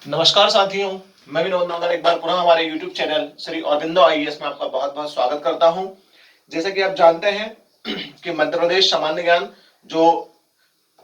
नमस्कार साथियों, मैं विनोद नंदन एक बार पुनः हमारे YouTube channel Shri Aurobindo IAS में आपका बहुत बहुत स्वागत करता हूं। जैसे कि आप जानते हैं कि मध्य प्रदेश सामान्य ज्ञान जो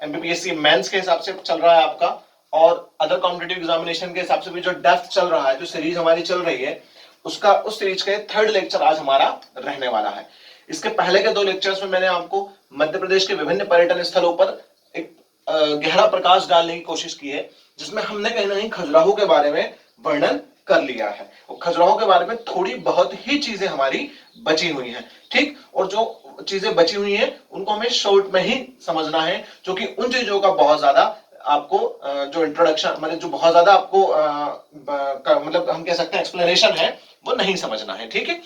एमपीपीएससी मेंस के हिसाब से चल रहा है आपका, और अदर कॉम्पिटिटिव एग्जामिनेशन के हिसाब से भी जो डेप्थ चल रहा है, जो सीरीज हमारी चल रही है, उस सीरीज का थर्ड लेक्चर आज हमारा रहने वाला है। इसके पहले के दो लेक्चर्स में मैंने आपको मध्य प्रदेश के विभिन्न पर्यटन स्थलों पर एक गहरा प्रकाश डालने की कोशिश की है, जिसमें हमने कहीं ना कहीं खजुराहो के बारे में वर्णन कर लिया है और खजुराहो के बारे में थोड़ी बहुत ही चीजें हमारी बची हुई हैं। ठीक, और जो चीजें बची हुई हैं उनको हमें शॉर्ट में ही समझना है, क्योंकि उन चीजों का बहुत ज्यादा आपको जो इंट्रोडक्शन, मतलब जो बहुत ज्यादा आपको मतलब हम कह सकते हैं एक्सप्लेनेशन है, वो नहीं समझना है। ठीक है,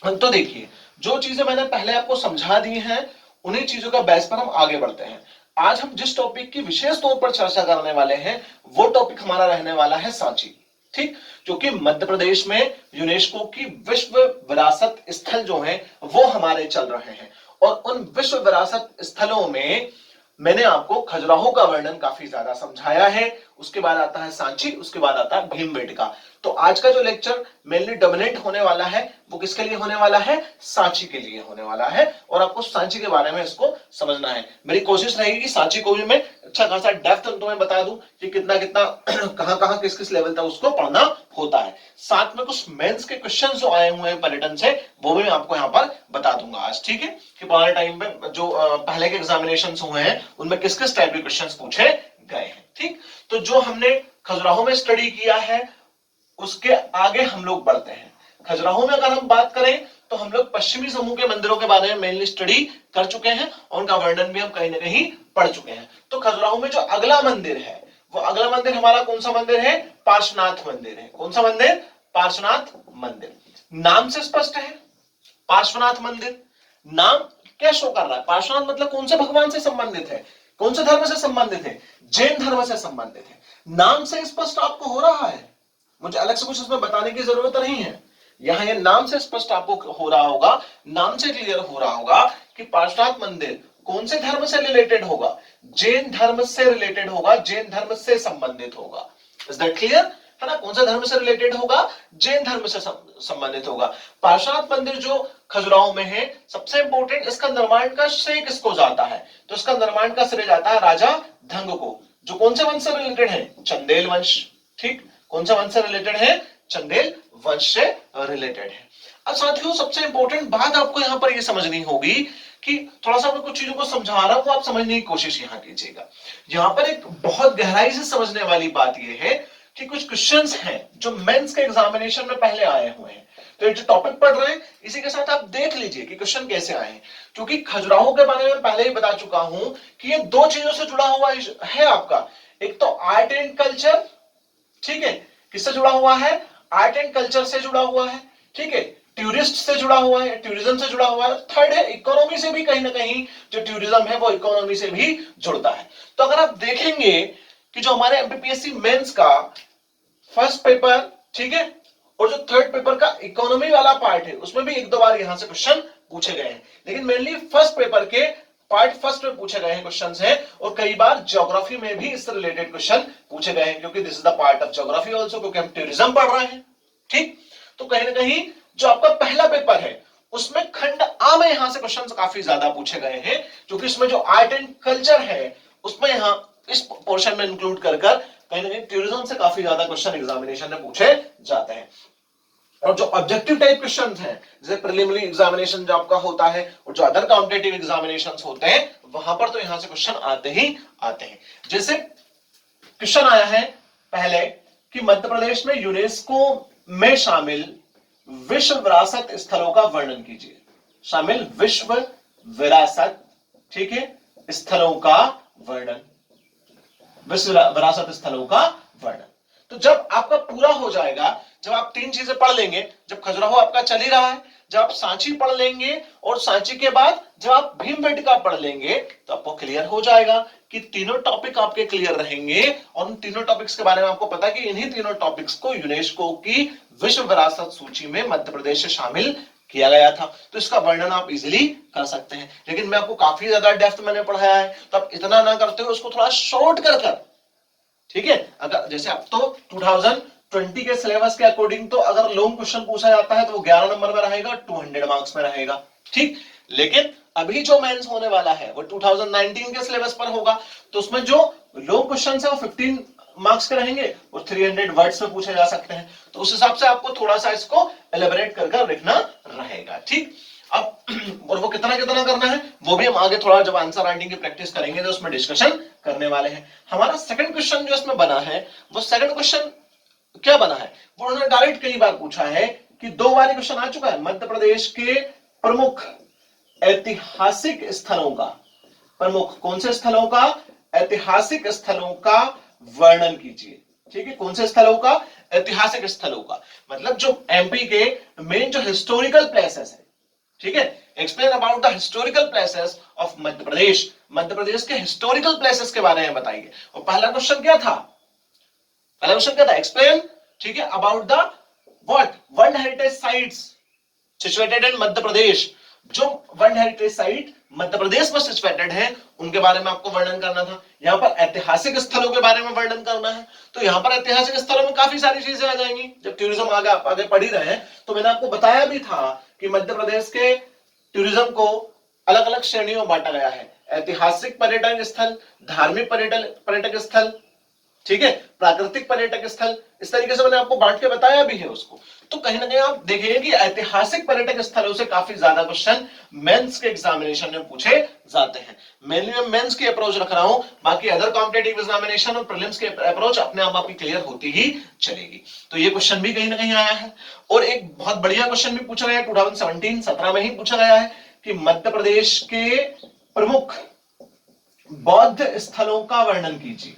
तो देखिए, जो चीजें मैंने पहले आपको समझा दी हैं, उन्हीं चीजों का बेस पर हम आगे बढ़ते हैं। आज हम जिस टॉपिक की विशेष तौर पर चर्चा करने वाले हैं, वो टॉपिक हमारा रहने वाला है सांची। ठीक, क्योंकि मध्य प्रदेश में यूनेस्को की विश्व विरासत स्थल जो है वो हमारे चल रहे हैं, और उन विश्व विरासत स्थलों में मैंने आपको खजुराहो का वर्णन काफी ज्यादा समझाया है। उसके बाद आता है सांची, उसके बाद आता है भीमबेटका। तो आज का जो लेक्चर मेनली डोमिनेट होने वाला है वो किसके लिए होने वाला है? सांची के लिए होने वाला है, और आपको सांची के बारे में इसको समझना है। मेरी कोशिश रहेगी कि सांची को भी मैं अच्छा खासा डेप्थ तुम्हें बता दूं कि कितना कितना कहां कहां किस किस लेवल तक उसको पढ़ना होता है। साथ में कुछ मेंस के क्वेश्चन जो आए हुए हैं पर्यटन से, वो भी मैं आपको यहाँ पर बता दूंगा आज। ठीक है, कि पुराने टाइम में जो पहले के एग्जामिनेशन हुए हैं उनमें किस किस टाइप के क्वेश्चन पूछे गए हैं। ठीक, तो जो हमने खजुराहो में स्टडी किया है उसके आगे हम लोग बढ़ते हैं। खजुराहो में अगर हम बात करें तो हम लोग पश्चिमी समूह के मंदिरों के बारे में मेनली स्टडी कर चुके हैं, और उनका वर्णन भी हम कहीं ना कहीं पढ़ चुके हैं। तो खजुराहो में जो अगला मंदिर है, वो अगला मंदिर हमारा कौन सा मंदिर है? पार्श्वनाथ मंदिर है। कौन सा मंदिर? पार्श्वनाथ मंदिर। नाम से स्पष्ट है, पार्श्वनाथ मंदिर नाम क्या शो कर रहा है? पार्श्वनाथ मतलब कौन से भगवान से संबंधित है? कौन से धर्म से संबंधित है? जैन धर्म से संबंधित है। नाम से स्पष्ट आपको हो रहा है, मुझे अलग से कुछ इसमें बताने की जरूरत नहीं है। यहां ये नाम से स्पष्ट आपको हो रहा होगा, नाम से क्लियर हो रहा होगा कि पार्श्वनाथ मंदिर कौन से धर्म से रिलेटेड होगा? जैन धर्म से रिलेटेड होगा, जैन धर्म से संबंधित होगा। Is that clear? है ना, कौन सा धर्म से रिलेटेड होगा? जैन धर्म से संबंधित होगा। पार्श्वनाथ मंदिर जो खजुराहो में है, सबसे इंपॉर्टेंट, इसका निर्माण का श्रेय किसको जाता है? तो इसका निर्माण का श्रेय जाता है राजा धंग को, जो कौन से वंश से रिलेटेड है? चंदेल वंश। ठीक, कौन सा वंश से रिलेटेड है? चंदेल वंश से रिलेटेड है। अब साथियों, सबसे इंपॉर्टेंट बात आपको यहां पर यह समझनी होगी कि थोड़ा सा मैं कुछ चीजों को समझा रहा हूं, आप समझने की कोशिश यहां कीजिएगा। यहां पर एक बहुत गहराई से समझने वाली बात यह है कि कुछ क्वेश्चंस हैं जो मेंस के एग्जामिनेशन में पहले आए हुए हैं। तो ये जो टॉपिक पढ़ रहे हैं, इसी के साथ आप देख लीजिए कि क्वेश्चन कैसे आए हैं, क्योंकि खजुराहो के बारे में पहले ही बता चुका हूं कि ये दो चीजों से जुड़ा हुआ है आपका। एक तो आर्ट एंड कल्चर, ठीक है, किससे जुड़ा हुआ है? आर्ट एंड कल्चर से जुड़ा हुआ है। ठीक है, टूरिस्ट से जुड़ा हुआ है, टूरिज्म से जुड़ा हुआ है। थर्ड है इकोनॉमी से भी, कहीं ना कहीं जो टूरिज्म है वो इकोनॉमी से भी जुड़ता है। तो अगर आप देखेंगे कि जो हमारे एमपीपीएससी मेंस का फर्स्ट पेपर, ठीक है, और जो थर्ड पेपर का इकोनॉमी वाला पार्ट है, उसमें भी एक दो बार यहां से क्वेश्चन पूछे गए हैं, लेकिन मेनली फर्स्ट पेपर के पार्ट फर्स्ट में पूछे गए हैं क्वेश्चंस हैं, और कई बार ज्योग्राफी में भी इससे रिलेटेड क्वेश्चन पूछे गए हैं, क्योंकि this is the part of geography also, क्योंकि हम टूरिज्म पढ़ रहे हैं। ठीक, तो कहीं ना कहीं जो आपका पहला पेपर है उसमें खंड आ में यहां से क्वेश्चन काफी ज्यादा पूछे गए हैं, क्योंकि इसमें जो आर्ट एंड कल्चर है उसमें यहां इस पोर्शन में इंक्लूड कर कहीं ना कहीं टूरिज्म से काफी ज्यादा क्वेश्चन एग्जामिनेशन में पूछे जाते हैं। और जो ऑब्जेक्टिव टाइप क्वेश्चंस हैं, जैसे प्रिलिमिनरी एग्जामिनेशन जो आपका होता है और जो अदर कॉम्पिटिटिव एग्जामिनेशंस होते हैं, वहां पर तो यहां से क्वेश्चन आते ही आते हैं। जैसे क्वेश्चन आया है पहले कि मध्य प्रदेश में यूनेस्को में शामिल विश्व विरासत स्थलों का वर्णन कीजिए। शामिल विश्व विरासत, ठीक है, स्थलों का वर्णन, विश्व विरासत स्थलों का वर्णन। तो जब आपका पूरा हो जाएगा, जब आप तीन चीजें पढ़ लेंगे, जब खजुराहो आपका चल ही रहा है, जब आप सांची पढ़ लेंगे, और सांची के बाद जब आप भीमबेटका पढ़ लेंगे, तो आपको क्लियर हो जाएगा कि तीनों टॉपिक आपके क्लियर रहेंगे। और उन तीनों टॉपिक्स के बारे में आपको पता है कि इन्हीं तीनों टॉपिक्स को यूनेस्को की विश्व विरासत सूची में मध्य प्रदेश से शामिल किया गया था। तो इसका वर्णन आप इजीली कर सकते हैं, लेकिन मैं आपको काफी ज्यादा डेप्थ मैंने पढ़ाया है, तो आप इतना ना करते हो, उसको थोड़ा शॉर्ट कर ठीक है। अगर जैसे अब तो 2020 के सिलेबस के अकॉर्डिंग तो अगर लॉन्ग क्वेश्चन पूछा जाता है तो वो 11 नंबर में रहेगा, 200 मार्क्स में रहेगा, ठीक। लेकिन अभी जो मेंस होने वाला है वो 2019 के सिलेबस पर होगा, तो उसमें जो लॉन्ग क्वेश्चन है वो 15 मार्क्स के रहेंगे और 300 वर्ड्स में पूछे जा सकते हैं। तो उस हिसाब से आपको थोड़ा सा इसको एलेबोरेट कर लिखना रहेगा, ठीक। अब और वो कितना कितना करना है वो भी हम आगे थोड़ा जब आंसर राइटिंग की प्रैक्टिस करेंगे तो उसमें डिस्कशन करने वाले हैं। हमारा सेकंड क्वेश्चन जो इसमें बना है वो सेकंड क्वेश्चन क्या बना है, वो उन्होंने डायरेक्ट कई बार पूछा है कि 2 बार क्वेश्चन आ चुका है, मध्य प्रदेश के प्रमुख ऐतिहासिक स्थलों का, प्रमुख कौन से स्थलों का, ऐतिहासिक स्थलों का वर्णन कीजिए, ठीक है। कौन से स्थलों का, ऐतिहासिक स्थलों का, मतलब जो एमपी के मेन जो हिस्टोरिकल प्लेसेस है, ठीक है। Explain about the historical places of Madhya Pradesh, Madhya Pradesh के हिस्टोरिकल प्लेसेस के बारे में बताइए। और पहला क्वेश्चन क्या था, पहला क्वेश्चन क्या था, एक्सप्लेन, ठीक है, about the what world heritage sites situated in Madhya Pradesh, जो world heritage site Madhya Pradesh में सिचुएटेड है उनके बारे में आपको वर्णन करना था। यहां पर ऐतिहासिक स्थलों के बारे में वर्णन करना है, तो यहां पर ऐतिहासिक स्थलों में काफी सारी चीजें आ जाएंगी। जब टूरिज्म आगे पढ़ ही रहे हैं तो मैंने आपको बताया भी था कि मध्य प्रदेश के टूरिज्म को अलग अलग श्रेणियों में बांटा गया है, ऐतिहासिक पर्यटन स्थल, धार्मिक पर्यटक स्थल, ठीक है, प्राकृतिक पर्यटक स्थल, इस तरीके से मैंने आपको बांट के बताया भी है उसको। तो कहीं ना कहीं आप देखिए कि ऐतिहासिक पर्यटक स्थलों से काफी ज्यादा क्वेश्चन मेंस के एग्जामिनेशन में पूछे जाते हैं। मेनली मैं मेंस की अप्रोच रख रहा हूं, बाकी अदर कॉम्पिटिटिव एग्जामिनेशन और प्रीलिम्स की अप्रोच अपने आप आपकी क्लियर होती ही चलेगी। तो ये क्वेश्चन भी कहीं ना कहीं आया है। और एक बहुत बढ़िया क्वेश्चन भी पूछा गया 2017 में ही पूछा गया है कि मध्य प्रदेश के प्रमुख बौद्ध स्थलों का वर्णन कीजिए।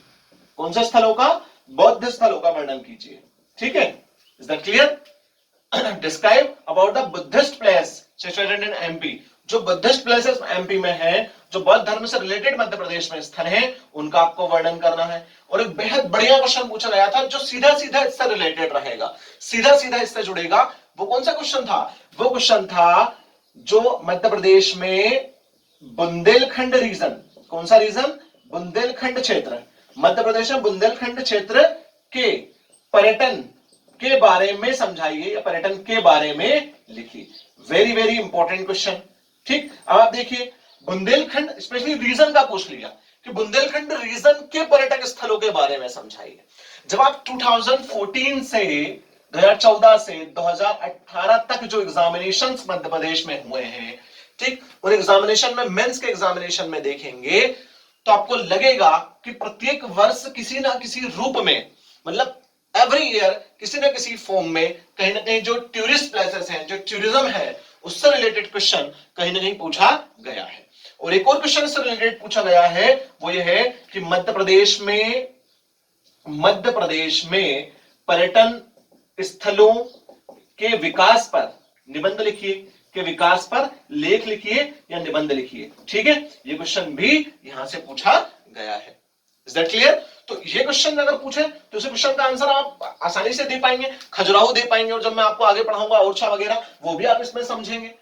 कौन से स्थलों का, बौद्ध स्थलों का वर्णन कीजिए, ठीक है। Is that clear. Describe about the Buddhist place situated in MP, जो बुद्धिस्ट प्लेसेस एमपी में है, जो बौद्ध धर्म से रिलेटेड मध्य प्रदेश में स्थल है, उनका आपको वर्णन करना है। और एक बेहद बढ़िया क्वेश्चन पूछा गया था जो सीधा सीधा इससे रिलेटेड रहेगा, सीधा सीधा इससे जुड़ेगा। वो कौन सा क्वेश्चन था, वो क्वेश्चन था जो मध्य प्रदेश में बुंदेलखंड रीजन, कौन सा रीजन, बुंदेलखंड क्षेत्र, मध्य प्रदेश में बुंदेलखंड क्षेत्र के पर्यटन के बारे में समझाइए या पर्यटन के बारे में लिखिए। वेरी वेरी इंपॉर्टेंट क्वेश्चन, ठीक। अब आप देखिए बुंदेलखंड स्पेशली रीजन का पूछ लिया कि बुंदेलखंड रीजन के पर्यटक स्थलों के बारे में समझाइए। जब आप 2014 से 2014 से 2018 तक जो एग्जामिनेशंस मध्य प्रदेश में हुए हैं, ठीक, उन एग्जामिनेशन में मेंस के एग्जामिनेशन में देखेंगे तो आपको लगेगा कि प्रत्येक वर्ष किसी ना किसी रूप में, मतलब एवरी ईयर किसी ना किसी फॉर्म में कहीं ना कहीं जो टूरिस्ट प्लेसेस हैं, जो टूरिज्म है, उससे रिलेटेड क्वेश्चन कहीं ना कहीं पूछा गया है। और एक और क्वेश्चन से रिलेटेड पूछा गया है वो ये है कि मध्य प्रदेश में पर्यटन स्थलों के विकास पर निबंध लिखिए, के विकास पर लेख लिखिए या निबंध लिखिए, ठीक है। ये क्वेश्चन भी यहां से पूछा गया है। Is that clear. तो ये क्वेश्चन अगर पूछे तो इस क्वेश्चन का आंसर आप आसानी से दे पाएंगे, खजुराहो दे पाएंगे, और जब मैं आपको आगे पढ़ाऊंगा ओरछा वगैरह वो भी आप इसमें समझेंगे।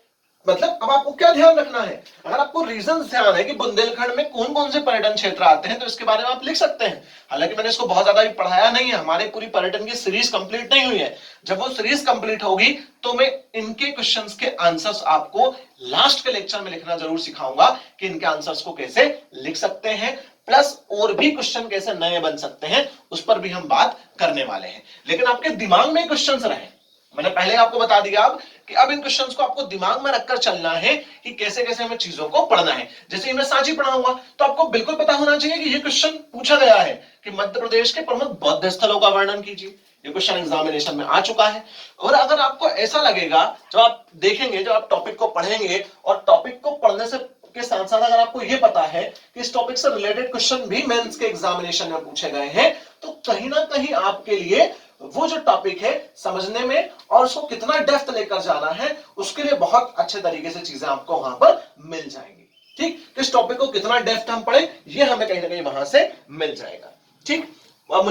मतलब अब आपको क्या ध्यान रखना है, अगर आपको रीजन ध्यान है कि बुंदेलखंड में कौन कौन से पर्यटन क्षेत्र आते हैं तो इसके बारे में आप लिख सकते हैं। हालांकि मैंने इसको बहुत ज्यादा पढ़ाया नहीं है, हमारे पूरी पर्यटन की सीरीज कंप्लीट नहीं हुई है। जब वो सीरीज कंप्लीट होगी तो मैं इनके क्वेश्चंस के आंसर्स आपको लास्ट के लेक्चर में लिखना जरूर सिखाऊंगा कि इनके आंसर्स को कैसे लिख सकते हैं, प्लस और भी क्वेश्चन कैसे नए बन सकते हैं उस पर भी हम बात करने वाले हैं। लेकिन आपके दिमाग में क्वेश्चंस रहे, मैंने पहले आपको बता दिया अब कि अब इन क्वेश्चंस को आपको दिमाग में रखकर चलना है कि कैसे कैसे हमें चीजों को पढ़ना है। जैसे मैं सांची पढ़ाऊंगा तो आपको बिल्कुल पता होना चाहिए कि ये क्वेश्चन पूछा गया है कि मध्य प्रदेश के प्रमुख बौद्ध स्थलों का वर्णन कीजिए। ये क्वेश्चन एग्जामिनेशन में आ चुका है। और अगर आपको ऐसा लगेगा जब आप देखेंगे, जब आप टॉपिक को पढ़ेंगे और टॉपिक को पढ़ने से के साथ साथ अगर आपको यह पता है कि इस टॉपिक से रिलेटेड क्वेश्चन भी मेंस के एग्जामिनेशन में पूछे गए हैं, तो कहीं ना कहीं आपके लिए वो जो टॉपिक है समझने में और उसको कितना डेप्थ लेकर जाना है उसके लिए बहुत अच्छे तरीके से चीजें आपको वहां पर मिल जाएंगी। ठीक, इस टॉपिक को कितना डेप्थ हम पढ़े ये हमें कहीं ना कहीं वहां से मिल जाएगा। ठीक, अब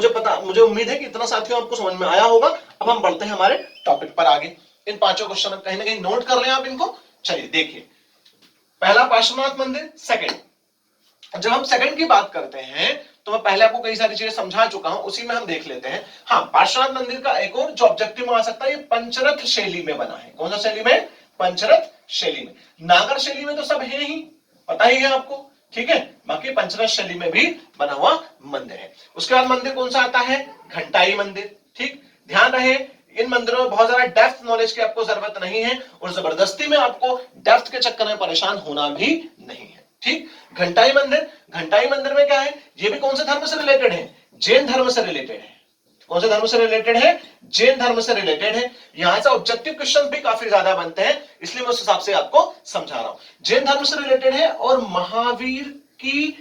मुझे उम्मीद है कि इतना साथियों आपको समझ में आया होगा। अब हम बढ़ते हैं हमारे टॉपिक पर आगे। इन पांचों क्वेश्चन कहीं ना कहीं नोट कर लें आप इनको। चलिए देखिए, पहला पार्श्वनाथ मंदिर, सेकंड। जब हम सेकंड की बात करते हैं तो मैं पहले आपको कई सारी चीजें समझा चुका हूं, उसी में हम देख लेते हैं। हाँ, पार्श्वनाथ मंदिर का एक और जो ऑब्जेक्टिव में आ सकता है, ये पंचरथ शैली में बना है। कौन सा शैली में? पंचरथ शैली में। नागर शैली में तो सब है ही, पता ही है आपको, ठीक है। बाकी पंचरथ शैली में भी बना हुआ मंदिर है। उसके बाद मंदिर कौन सा आता है? घंटाई मंदिर। ठीक, ध्यान रहे इन मंदिरों में बहुत ज्यादा डेप्थ नॉलेज की आपको जरूरत नहीं है, और जबरदस्ती में आपको डेप्थ के चक्कर में परेशान होना भी नहीं है। ठीक, घंटाई मंदिर, घंटाई मंदिर में क्या है? ये भी कौन से धर्म से रिलेटेड है? जैन धर्म से रिलेटेड है। कौन से धर्म से रिलेटेड है? जैन धर्म से रिलेटेड है। यहां से ऑब्जेक्टिव क्वेश्चन भी काफी ज्यादा बनते हैं, इसलिए मैं उस हिसाब से आपको समझा रहा हूं। जैन धर्म से रिलेटेड है, और महावीर की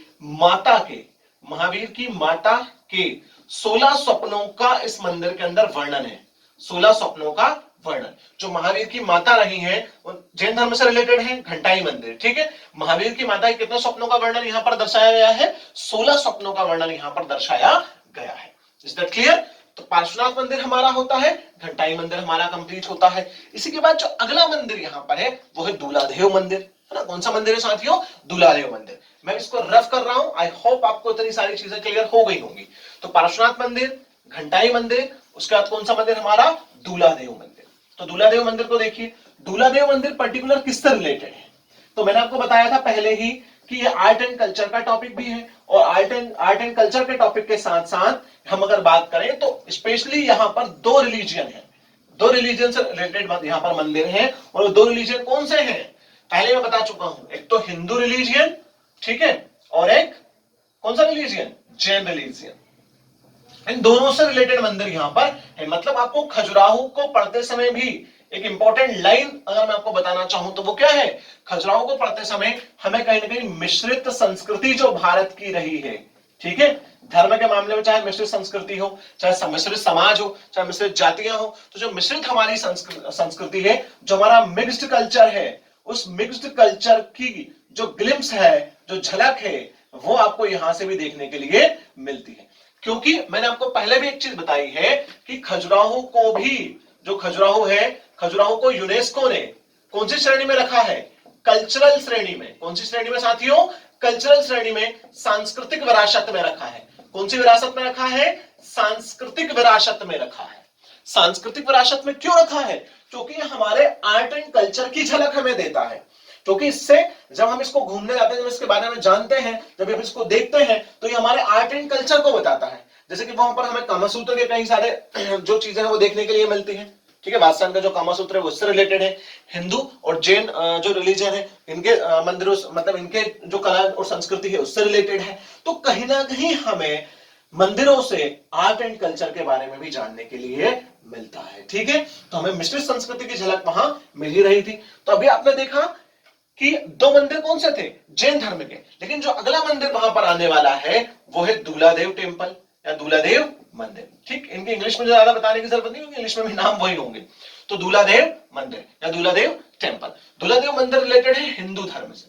माता के 16 स्वप्नों का इस मंदिर के अंदर वर्णन है। 16 स्वप्नों का वर्णन। जो महावीर की माता रही है वो जैन धर्म से रिलेटेड है, घंटाई मंदिर। ठीक है, महावीर की माता के कितने स्वप्नों का वर्णन यहां पर दर्शाया गया है? 16 स्वप्नों का वर्णन यहां पर दर्शाया गया है। Is that clear? तो पार्श्वनाथ मंदिर हमारा होता है, घंटाई मंदिर हमारा कंप्लीट होता है। इसी के बाद जो अगला मंदिर यहां पर है वो है दूलादेव मंदिर, है ना। कौन सा मंदिर है साथियों? दूलादेव मंदिर। मैं इसको रफ कर रहा हूं, आई होप आपको इतनी सारी चीजें क्लियर हो गई होंगी। तो पार्श्वनाथ मंदिर, घंटाई मंदिर, उसके बाद कौन सा मंदिर हमारा? दूलादेव मंदिर। तो दूलादेव मंदिर को देखिए, दूलादेव मंदिर पर्टिकुलर किससे रिलेटेड है? तो मैंने आपको बताया था पहले ही कि ये आर्ट एंड कल्चर का टॉपिक भी है, और आर्ट एंड कल्चर के टॉपिक के साथ साथ हम अगर बात करें तो स्पेशली यहां पर दो रिलीजन है, दो रिलीजन से रिलेटेड यहां पर मंदिर है। और दो रिलीजन कौन से हैं? पहले मैं बता चुका हूं, एक तो हिंदू रिलीजियन, ठीक है, और एक कौन सा रिलीजियन? जैन रिलीजियन। इन दोनों से रिलेटेड मंदिर यहां पर है। मतलब आपको खजुराहो को पढ़ते समय भी एक इंपॉर्टेंट लाइन अगर मैं आपको बताना चाहूं तो वो क्या है? खजुराहो को पढ़ते समय हमें कहीं ना कहीं मिश्रित संस्कृति जो भारत की रही है, ठीक है, धर्म के मामले में चाहे मिश्रित संस्कृति हो, चाहे मिश्रित समाज हो, चाहे मिश्रित जातियां हो, तो जो मिश्रित हमारी संस्कृति है, जो हमारा मिक्स्ड कल्चर है, उस मिक्स्ड कल्चर की जो ग्लिम्स है, जो झलक है, वो आपको यहां से भी देखने के लिए मिलती है। क्योंकि मैंने आपको पहले भी एक चीज बताई है कि खजुराहो को भी, जो खजुराहो है, खजुराहो को यूनेस्को ने कौन सी श्रेणी में रखा है? कल्चरल श्रेणी में। कौन सी श्रेणी में साथियों? कल्चरल श्रेणी में, सांस्कृतिक विरासत में रखा है। कौन सी विरासत में रखा है? सांस्कृतिक विरासत में रखा है। सांस्कृतिक विरासत में क्यों रखा है? क्योंकि हमारे आर्ट एंड कल्चर की झलक हमें देता है। क्योंकि इससे जब हम इसको घूमने जाते हैं, जब इसके बारे में जानते हैं, जब हम इसको देखते हैं, तो ये हमारे आर्ट एंड कल्चर को बताता है। जैसे कि वहां पर हमें कामासूत्र के कई सारे जो चीजें हैं वो देखने के लिए मिलती हैं, ठीक है। वात्स्यायन का जो कामासूत्र है वो उससे रिलेटेड है। हिंदू और जैन जो रिलीजन है, इनके मंदिरों, मतलब इनके जो कला और संस्कृति है उससे रिलेटेड है। तो कहीं ना कहीं हमें मंदिरों से आर्ट एंड कल्चर के बारे में भी जानने के लिए मिलता है, ठीक है। तो हमें मिश्रित संस्कृति की झलक वहां मिल ही रही थी। तो अभी आपने देखा कि दो मंदिर कौन से थे? जैन धर्म के। लेकिन जो अगला मंदिर वहां पर आने वाला है वो है दूलादेव टेम्पल या दूलादेव मंदिर। ठीक, इनके इंग्लिश में ज्यादा बताने की जरूरत नहीं होगी, इंग्लिश में भी नाम वही होंगे। तो दूलादेव मंदिर या दूलादेव टेम्पल। दूलादेव मंदिर रिलेटेड है हिंदू धर्म से।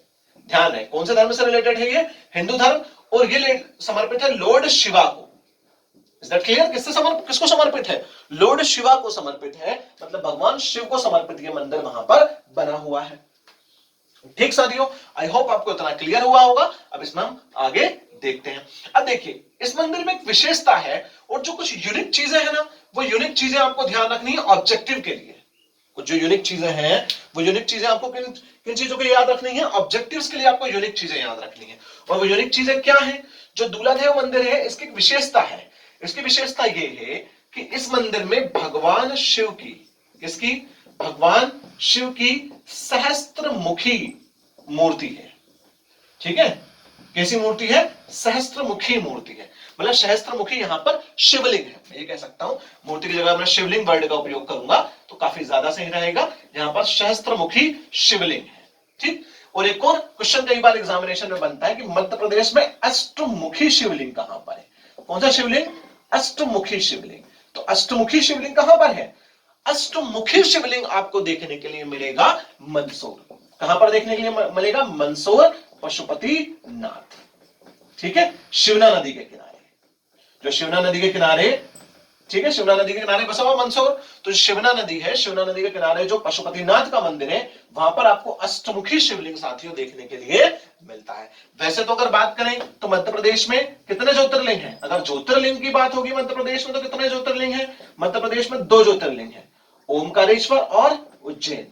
ध्यान है, कौन से धर्म से रिलेटेड है ये? हिंदू धर्म। और ये समर्पित है लॉर्ड शिवा को। Is that clear? किसको समर्पित है? लॉर्ड शिवा को समर्पित है, मतलब भगवान शिव को समर्पित ये मंदिर वहां पर बना हुआ है। ठीक साथियों, आई होप आपको इतना क्लियर हुआ होगा। अब इसमें हम आगे देखते हैं। अब देखिए, इस मंदिर में एक विशेषता है, और जो कुछ यूनिक चीजें हैं ना, वो यूनिक चीजें आपको ध्यान रखनी है ऑब्जेक्टिव के लिए। कुछ जो यूनिक चीजें हैं, वो यूनिक चीजें आपको किन चीजों को याद रखनी है? ऑब्जेक्टिव्स के लिए आपको यूनिक चीजें याद रखनी है। और वो यूनिक चीजें क्या है? जो दूलादेव मंदिर है, इसकी एक विशेषता है। इसकी विशेषता ये है कि इस मंदिर में भगवान शिव की, किसकी? भगवान शिव की सहस्त्रमुखी मूर्ति है। ठीक है, कैसी मूर्ति है? सहस्त्रमुखी मूर्ति है। मतलब सहस्त्रमुखी यहां पर शिवलिंग है, मैं ये कह सकता हूं। मूर्ति की जगह मैं शिवलिंग वर्ड का उपयोग करूंगा तो काफी ज्यादा सही रहेगा। यहां पर सहस्त्रमुखी शिवलिंग है। ठीक, और एक और क्वेश्चन कई बार एग्जामिनेशन में बनता है कि मध्य प्रदेश में अष्टमुखी शिवलिंग कहां पर है? कौन सा शिवलिंग? अष्टमुखी शिवलिंग। तो अष्टमुखी शिवलिंग कहां पर है? अष्टमुखी शिवलिंग आपको देखने के लिए मिलेगा मंदसौर। कहां पर देखने के लिए मिलेगा? मंदसौर पशुपतिनाथ। ठीक है, शिवना नदी के किनारे। जो शिवना नदी के किनारे, ठीक है, शिवना नदी के किनारे बसा हुआ मंदसौर। तो शिवना नदी है, शिवना नदी के किनारे जो पशुपतिनाथ का मंदिर है, वहां पर आपको अष्टमुखी शिवलिंग साथियों देखने के लिए मिलता है। वैसे तो अगर बात करें तो मध्य प्रदेश में कितने ज्योतिर्लिंग हैं? अगर ज्योतिर्लिंग की बात होगी मध्य प्रदेश में तो कितने ज्योतिर्लिंग हैं? मध्य प्रदेश में 2 ज्योतिर्लिंग हैं, ओमकारेश्वर और उज्जैन।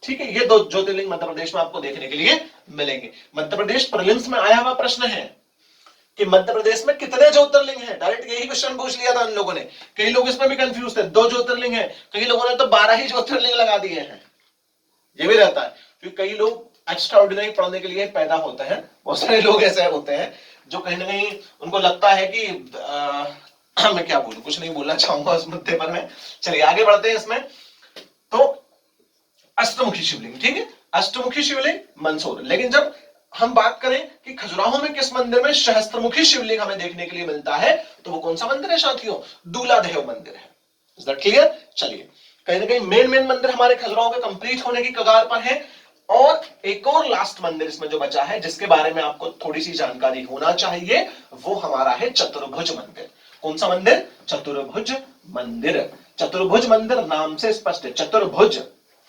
ठीक है, ये 2 ज्योतिर्लिंग मध्य प्रदेश में आपको देखने के लिए मिलेंगे। मध्य प्रदेश प्रीलिम्स में आया हुआ प्रश्न है कि मध्य प्रदेश में कितने ज्योतिर्लिंग हैं, डायरेक्ट यही क्वेश्चन पूछ लिया था इन लोगों ने। कई लोग इसमें भी कंफ्यूज थे, 2 ज्योतिर्लिंग हैं, कई लोगों ने तो 12 ही ज्योतिर्लिंग लगा दिए हैं। ये भी रहता है क्योंकि कई लोग एक्स्ट्रा ऑर्डिनरी पढ़ने के लिए पैदा होते हैं। बहुत सारे लोग ऐसे होते हैं जो कहीं ना कहीं उनको लगता है कि मैं क्या बोलूं, कुछ नहीं बोलना चाहूंगा उस मुद्दे पर मैं। चलिए आगे बढ़ते हैं इसमें। तो अष्टमुखी शिवलिंग, ठीक है, अष्टमुखी शिवलिंग मंदसौर। लेकिन जब हम बात करें कि खजुराहो में किस मंदिर में सहस्त्रमुखी शिवलिंग हमें देखने के लिए मिलता है, तो वो कौन सा मंदिर है साथियों? दूलादेव मंदिर है। Is that clear? चलिए, कहीं ना कहीं मेन मंदिर हमारे खजुराहो के कंप्लीट होने की कगार पर है। और एक और लास्ट मंदिर इसमें जो बचा है, जिसके बारे में आपको थोड़ी सी जानकारी होना चाहिए, वो हमारा है चतुर्भुज मंदिर। कौन सा मंदिर? चतुर्भुज मंदिर। चतुर्भुज मंदिर नाम से स्पष्ट है, चतुर्भुज,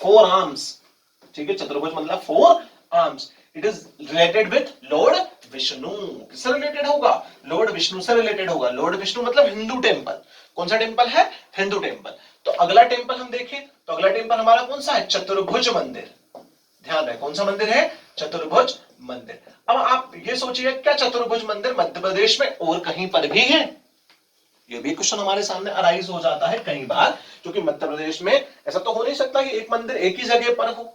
4 आर्म्स। ठीक है, चतुर्भुज मतलब 4 arms. It is related with Lord Vishnu. किससे रिलेटेड होगा? लॉर्ड विष्णु से रिलेटेड होगा। लॉर्ड विष्णु मतलब हिंदू टेंपल। कौन सा टेंपल है? हिंदू टेंपल। तो अगला टेंपल हम देखें तो अगला टेंपल हमारा कौन सा है? चतुर्भुज मंदिर। ध्यान रहे, कौन सा मंदिर है? चतुर्भुज मंदिर। अब आप ये सोचिए, क्या चतुर्भुज मंदिर मध्य प्रदेश में और कहीं पर भी है? ये भी क्वेश्चन हमारे सामने अराइज हो जाता है कई बार, क्योंकि मध्य प्रदेश में ऐसा तो हो नहीं सकता कि एक मंदिर एक ही जगह पर हो।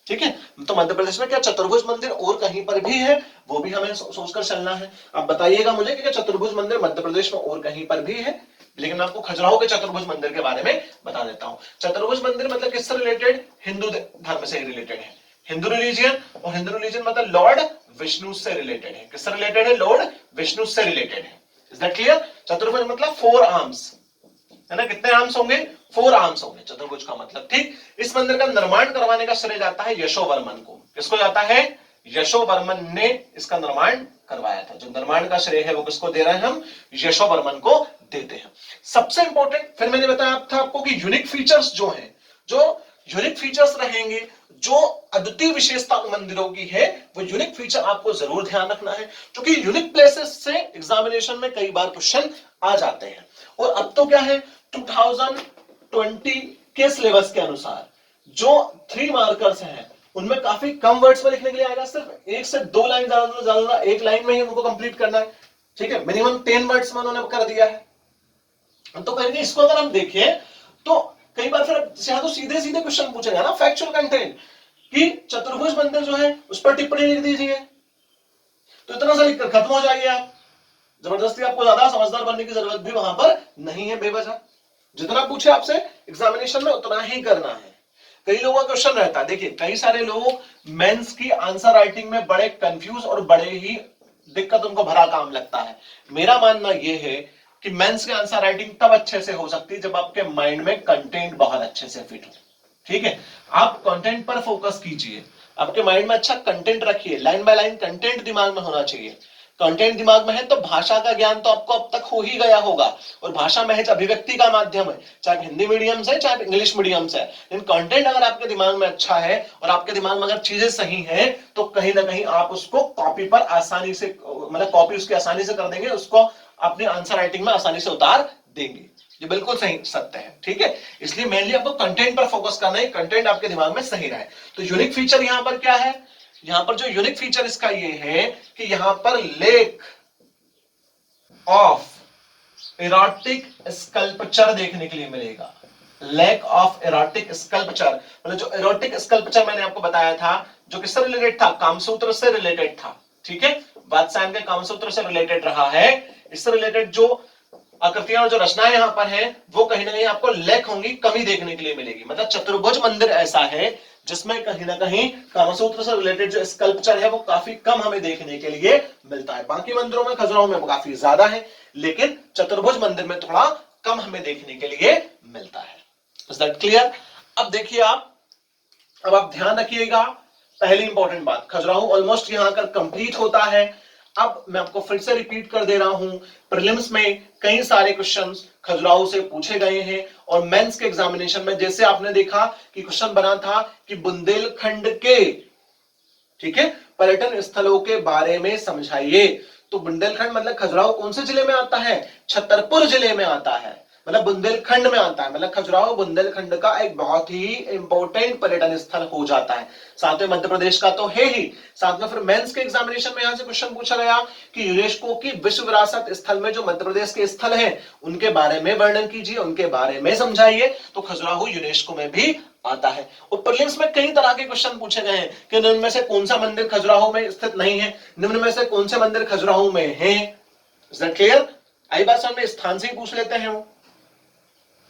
ठीक है, तो मध्य प्रदेश में क्या चतुर्भुज मंदिर और कहीं पर भी है? वो भी हमें सोचकर चलना है। आप बताइएगा मुझे कि क्या चतुर्भुज मंदिर मध्य प्रदेश में और कहीं पर भी है? लेकिन मैं आपको खजुराहो के चतुर्भुज मंदिर के बारे में बता देता हूं। चतुर्भुज मंदिर मतलब किससे रिलेटेड? हिंदू धर्म से रिलेटेड है, हिंदू रिलीजियन। और हिंदू रिलीजियन मतलब लॉर्ड विष्णु से रिलेटेड है। किससे रिलेटेड है? लॉर्ड विष्णु से रिलेटेड है। Is that clear? चतुर्भुज मतलब 4 आर्म्स है ना। कितने आर्म्स होंगे? 4 आर्म्स होंगे चतुर्भुज का मतलब। ठीक, इस मंदिर का निर्माण करवाने का श्रेय जाता है यशोवर्मन को। किसको जाता है? यशोवर्मन ने इसका निर्माण करवाया था। जो निर्माण का श्रेय है वो किसको दे रहे हैं हम? यशोवर्मन को देते हैं। सबसे इंपॉर्टेंट, फिर मैंने बताया था आपको कि यूनिक फीचर्स जो हैं, जो यूनिक फीचर्स रहेंगे, जो अद्वितीय विशेषता मंदिरों की है, वो यूनिक फीचर आपको जरूर ध्यान रखना है, क्योंकि यूनिक प्लेसेस से एग्जामिनेशन में कई बार क्वेश्चन आ जाते हैं। और अब तो क्या है, 2020 के सिलेबस के अनुसार जो 3 मार्कर्स हैं उनमें काफी कम वर्ड्स में लिखने के लिए आएगा। सिर्फ 1 से 2 लाइन, ज्यादा 1 लाइन में ही उनको कंप्लीट करना है। ठीक है, मिनिमम 10 वर्ड्स में उन्होंने कर दिया है। तो कहेंगे इसको अगर हम देखें तो कई बार फिर तो सीधे सीधे क्वेश्चन पूछेगा ना, फैक्चुअल कंटेंट, कि चतुर्भुज मंदिर जो है उस पर टिप्पणी लिख दीजिए। तो इतना सा लिखकर खत्म हो जाइए आप। जबरदस्ती आपको ज्यादा समझदार बनने की जरूरत भी वहां पर नहीं है बेवजह। जितना पूछे आपसे एग्जामिनेशन में उतना ही करना है। कई लोगों का क्वेश्चन रहता है, देखिए कई सारे लोग मेंस की आंसर राइटिंग में बड़े कंफ्यूज और बड़े ही दिक्कत उनको भरा काम लगता है। मेरा मानना यह है कि मेंस की आंसर राइटिंग तब अच्छे से हो सकती है जब आपके माइंड में कंटेंट बहुत अच्छे से फिट हो। ठीक है, आप कंटेंट पर फोकस कीजिए, आपके माइंड में अच्छा कंटेंट रखिए, लाइन बाय लाइन कंटेंट दिमाग में होना चाहिए। कंटेंट दिमाग में है तो भाषा का ज्ञान तो आपको अब तक हो ही गया होगा, और भाषा महज अभिव्यक्ति का माध्यम है, चाहे हिंदी मीडियम से चाहे इंग्लिश मीडियम से। लेकिन कंटेंट अगर आपके दिमाग में अच्छा है और आपके दिमाग में अगर चीजें सही हैं, तो कहीं ना कहीं आप उसको कॉपी पर आसानी से, मतलब कॉपी उसकी आसानी से कर देंगे, उसको अपने आंसर राइटिंग में आसानी से उतार देंगे। ये बिल्कुल सही सत्य है। ठीक है, इसलिए मेनली आपको कंटेंट पर फोकस करना है, कंटेंट आपके दिमाग में सही रहे। तो यूनिक फीचर यहां पर क्या है? यहां पर जो यूनिक फीचर इसका ये है कि यहां पर लेक ऑफ इरोटिक स्कल्पचर देखने के लिए मिलेगा। लैक ऑफ इरोटिक स्कल्पचर, मतलब जो इरोटिक स्कल्पचर मैंने आपको बताया था, जो किससे रिलेटेड था? कामसूत्र से रिलेटेड था। ठीक है, वात्स्यायन के कामसूत्र से रिलेटेड रहा है। इससे रिलेटेड जो आकृतियां और जो रचनाएं यहां पर हैं, वो कहीं ना कहीं आपको लैक होंगी, कमी देखने के लिए मिलेगी। मतलब चतुर्भुज मंदिर ऐसा है जिसमें कहीं ना कहीं कामसूत्र से रिलेटेड जो स्कल्पचर है वो काफी कम हमें देखने के लिए मिलता है। बाकी मंदिरों में, खजुराहो में काफी ज्यादा है, लेकिन चतुर्भुज मंदिर में थोड़ा कम हमें देखने के लिए मिलता है। Is that clear? अब देखिए अब आप ध्यान रखिएगा, पहली इंपॉर्टेंट बात, खजुराहो ऑलमोस्ट यहां आकर कंप्लीट होता है। अब मैं आपको फिर से रिपीट कर दे रहा हूं, प्रीलिम्स में कई सारे क्वेश्चंस खजुराहो से पूछे गए हैं और मेंस के एग्जामिनेशन में जैसे आपने देखा कि क्वेश्चन बना था कि बुंदेलखंड के, ठीक है, पर्यटन स्थलों के बारे में समझाइए। तो बुंदेलखंड मतलब खजुराहो कौन से जिले में आता है? छतरपुर जिले में आता है, मतलब बुंदेलखंड में आता है, मतलब खजुराहो बुंदेलखंड का एक बहुत ही इंपॉर्टेंट पर्यटन स्थल हो जाता है। साथ में मध्य प्रदेश का तो है ही, साथ में फिर मेंस के एग्जामिनेशन में यहां से क्वेश्चन पूछा गया कि यूनेस्को की विश्व विरासत स्थल में जो मध्य प्रदेश के स्थल हैं उनके बारे में वर्णन कीजिए, उनके बारे में समझाइए। तो खजुराहो यूनेस्को में भी आता है। और प्रीलिम्स में कई तरह के क्वेश्चन पूछे गए हैं कि निम्न में से कौन सा मंदिर खजुराहो में स्थित नहीं है, निम्न में से कौन से मंदिर खजुराहो में है। Is that clear? आई बात समझ में? स्थान से ही पूछ लेते हैं वो।